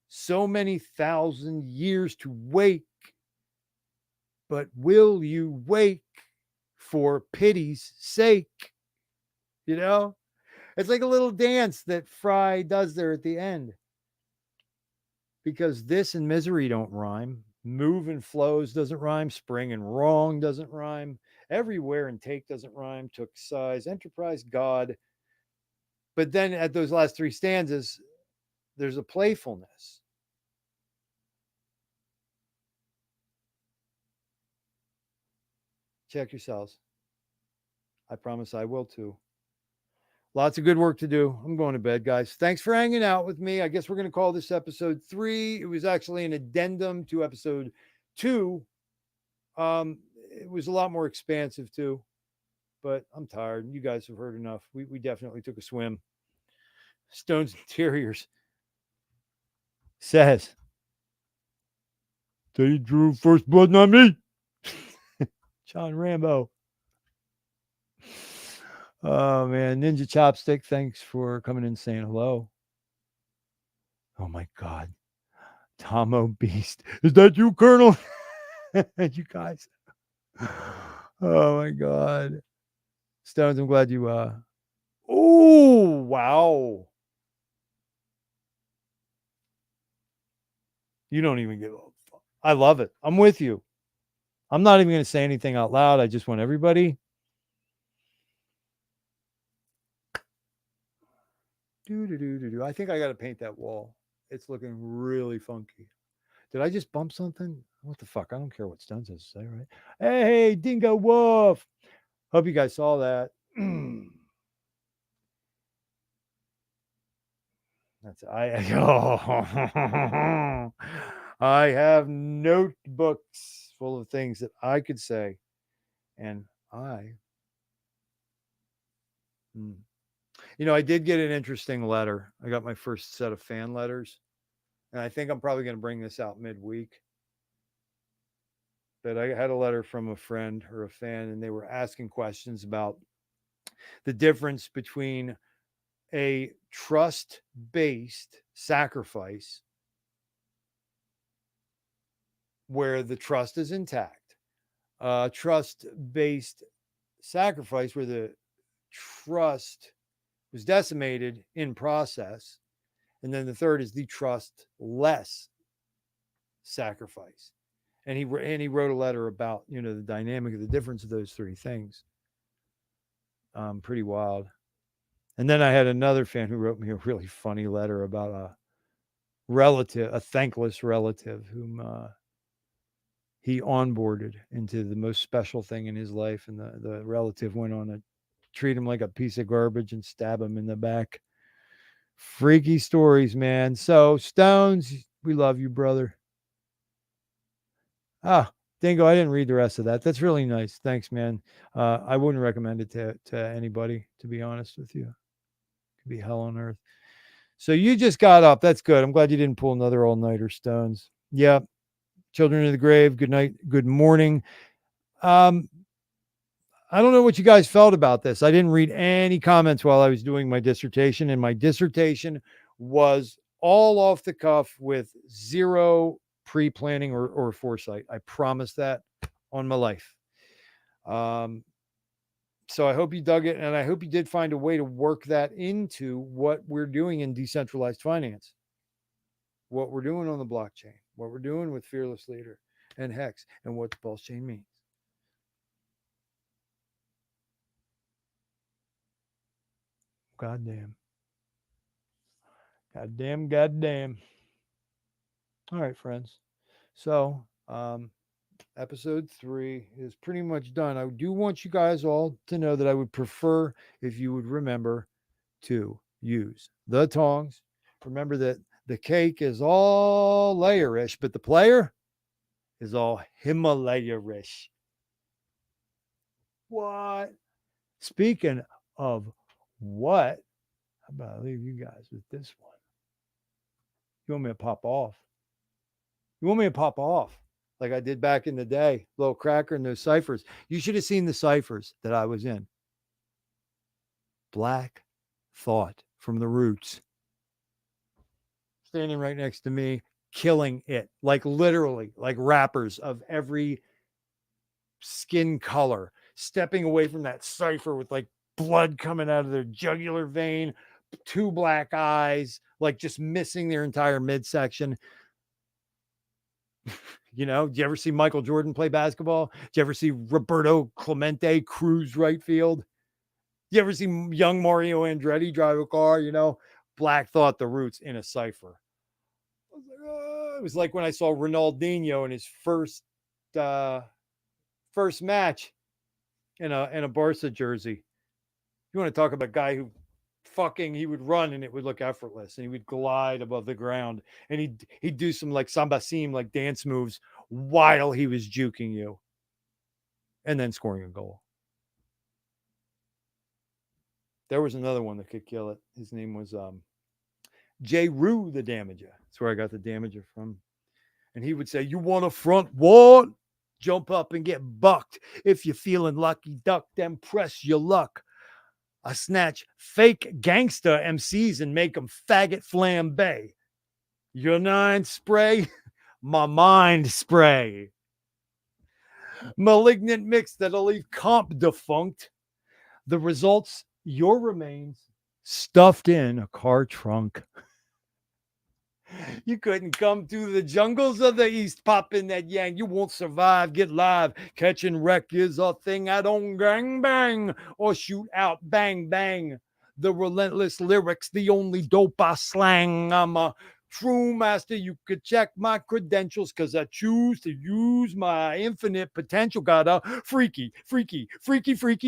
Speaker 1: so many thousand years to wake. But will you wake for pity's sake? It's like a little dance that Fry does there at the end. Because this and misery don't rhyme. Move and flows doesn't rhyme. Spring and wrong doesn't rhyme. Everywhere and take doesn't rhyme. Took size, enterprise, God. But then at those last three stanzas, there's a playfulness. Check yourselves. I promise I will too. Lots of good work to do. I'm going to bed, guys. Thanks for hanging out with me. I guess we're going to call this episode 3. It was actually an addendum to episode 2. It was a lot more expansive too, but I'm tired. You guys have heard enough. We definitely took a swim. Stones Interiors says, they drew first blood, not me. John Rambo. Oh man, Ninja Chopstick, thanks for coming in and saying hello. Oh my God. Tomo Beast. Is that you, Colonel? You guys. Oh my God. Stones, I'm glad you oh wow. You don't even give a fuck. I love it. I'm with you. I'm not even going to say anything out loud. I just want everybody. I think I got to paint that wall. It's looking really funky. Did I just bump something? What the fuck? I don't care what Stones has to say, right? Hey, Dingo Wolf. Hope you guys saw that. That's I have notebooks full of things that I could say, and I did get an interesting letter. I got my first set of fan letters. And I think I'm probably going to bring this out midweek. But I had a letter from a friend or a fan, and they were asking questions about the difference between a trust-based sacrifice where the trust is intact, trust-based sacrifice where the trust was decimated in process, and then the third is the trustless sacrifice. And he wrote a letter about, you know, the dynamic of the difference of those three things. Pretty wild. And then I had another fan who wrote me a really funny letter about a relative, a thankless relative whom he onboarded into the most special thing in his life. And the relative went on to treat him like a piece of garbage and stab him in the back. Freaky stories, man. So, Stones, we love you, brother. Dingo, I didn't read the rest of that. That's really nice. Thanks, man. I wouldn't recommend it to anybody, to be honest with you. It could be hell on earth. So you just got up. That's good. I'm glad you didn't pull another all-nighter, Stones. Yeah. Children of the grave, good night, good morning. I don't know what you guys felt about this. I didn't read any comments while I was doing my dissertation, and my dissertation was all off the cuff with zero pre-planning or foresight. I promise that on my life. So I hope you dug it, and I hope you did find a way to work that into what we're doing in decentralized finance, what we're doing on the blockchain, what we're doing with Fearless Leader and Hex, and what the pulse chain means. Goddamn. Goddamn. All right, friends. So, episode 3 is pretty much done. I do want you guys all to know that I would prefer if you would remember to use the tongs. Remember that the cake is all layerish, but the player is all Himalaya-ish. What? Speaking of what, how about I leave you guys with this one? You want me to pop off? You want me to pop off like I did back in the day? Little cracker in those ciphers. You should have seen the ciphers that I was in. Black Thought from the Roots. Standing right next to me, killing it. Like literally, like rappers of every skin color, stepping away from that cipher with like blood coming out of their jugular vein, 2 black eyes, like just missing their entire midsection. You know, did you ever see Michael Jordan play basketball? Did you ever see Roberto Clemente cruise right field? Did you ever see young Mario Andretti drive a car? You know, Black Thought, the Roots in a cipher. I was like, oh. It was like when I saw Ronaldinho in his first match in a Barca jersey. You want to talk about a guy who he would run and it would look effortless, and he would glide above the ground, and he'd do some like sambasim, like dance moves while he was juking you and then scoring a goal. There was another one that could kill it. His name was 𝕄𝕀ℕ𝔻𝕝 the Damager. That's where I got the Damager from. And he would say, you want a front what? Jump up and get bucked. If you're feeling lucky duck, then press your luck. I snatch fake gangster MCs and make them faggot flambe. Your 9 spray, my mind spray. Malignant mix that'll leave comp defunct. The results, your remains stuffed in a car trunk. You couldn't come through the jungles of the East, pop in that yang. You won't survive, get live. Catching wreck is a thing. I don't gang bang or shoot out bang bang. The relentless lyrics, the only dope I slang. I'm a true master. You could check my credentials because I choose to use my infinite potential. Got a freaky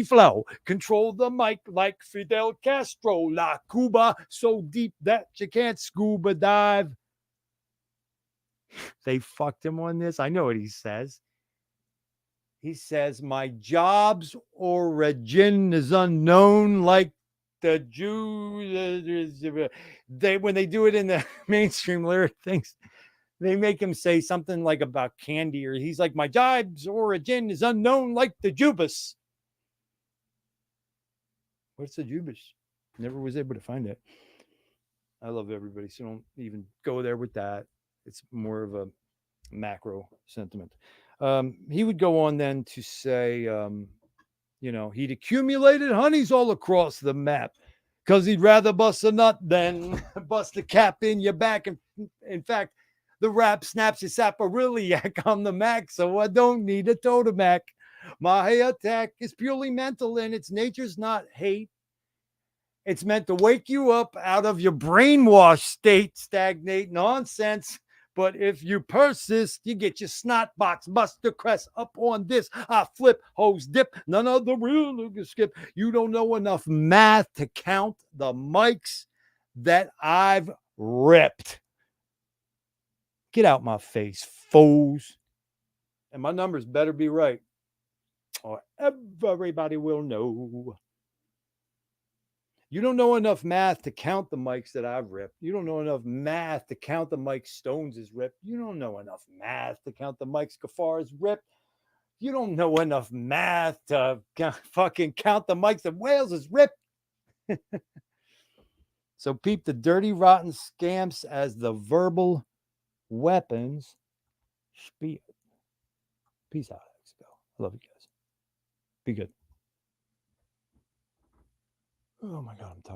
Speaker 1: flow. Control the mic like Fidel Castro. La Cuba, so deep that you can't scuba dive. They fucked him on this. I know what he says. He says, my job's origin is unknown like the Jew. They when they do it in the mainstream lyric things, they make him say something like about candy, or he's like, my jibe's origin is unknown like the Jubas. What's the Jubas? Never was able to find it. I love everybody, so don't even go there with that. It's more of a macro sentiment. He would go on then to say, he'd accumulated honeys all across the map because he'd rather bust a nut than bust a cap in your back. And in fact, the rap snaps your sapperiliac on the Mac, so I don't need a totem-ack. My attack is purely mental, and its nature's not hate. It's meant to wake you up out of your brainwashed state, stagnate nonsense. But if you persist, you get your snot box buster crest up on this. I flip, hose dip, none of the real skip. You don't know enough math to count the mics that I've ripped. Get out my face, foes. And my numbers better be right, or everybody will know. You don't know enough math to count the mics that I've ripped. You don't know enough math to count the mics Stones has ripped. You don't know enough math to count the mics Gafar has ripped. You don't know enough math to fucking count the mics that Wales has ripped. So peep the dirty, rotten scamps as the verbal weapons speak. Peace out, HEXICO. I love you guys. Be good. Oh my God, I'm tired.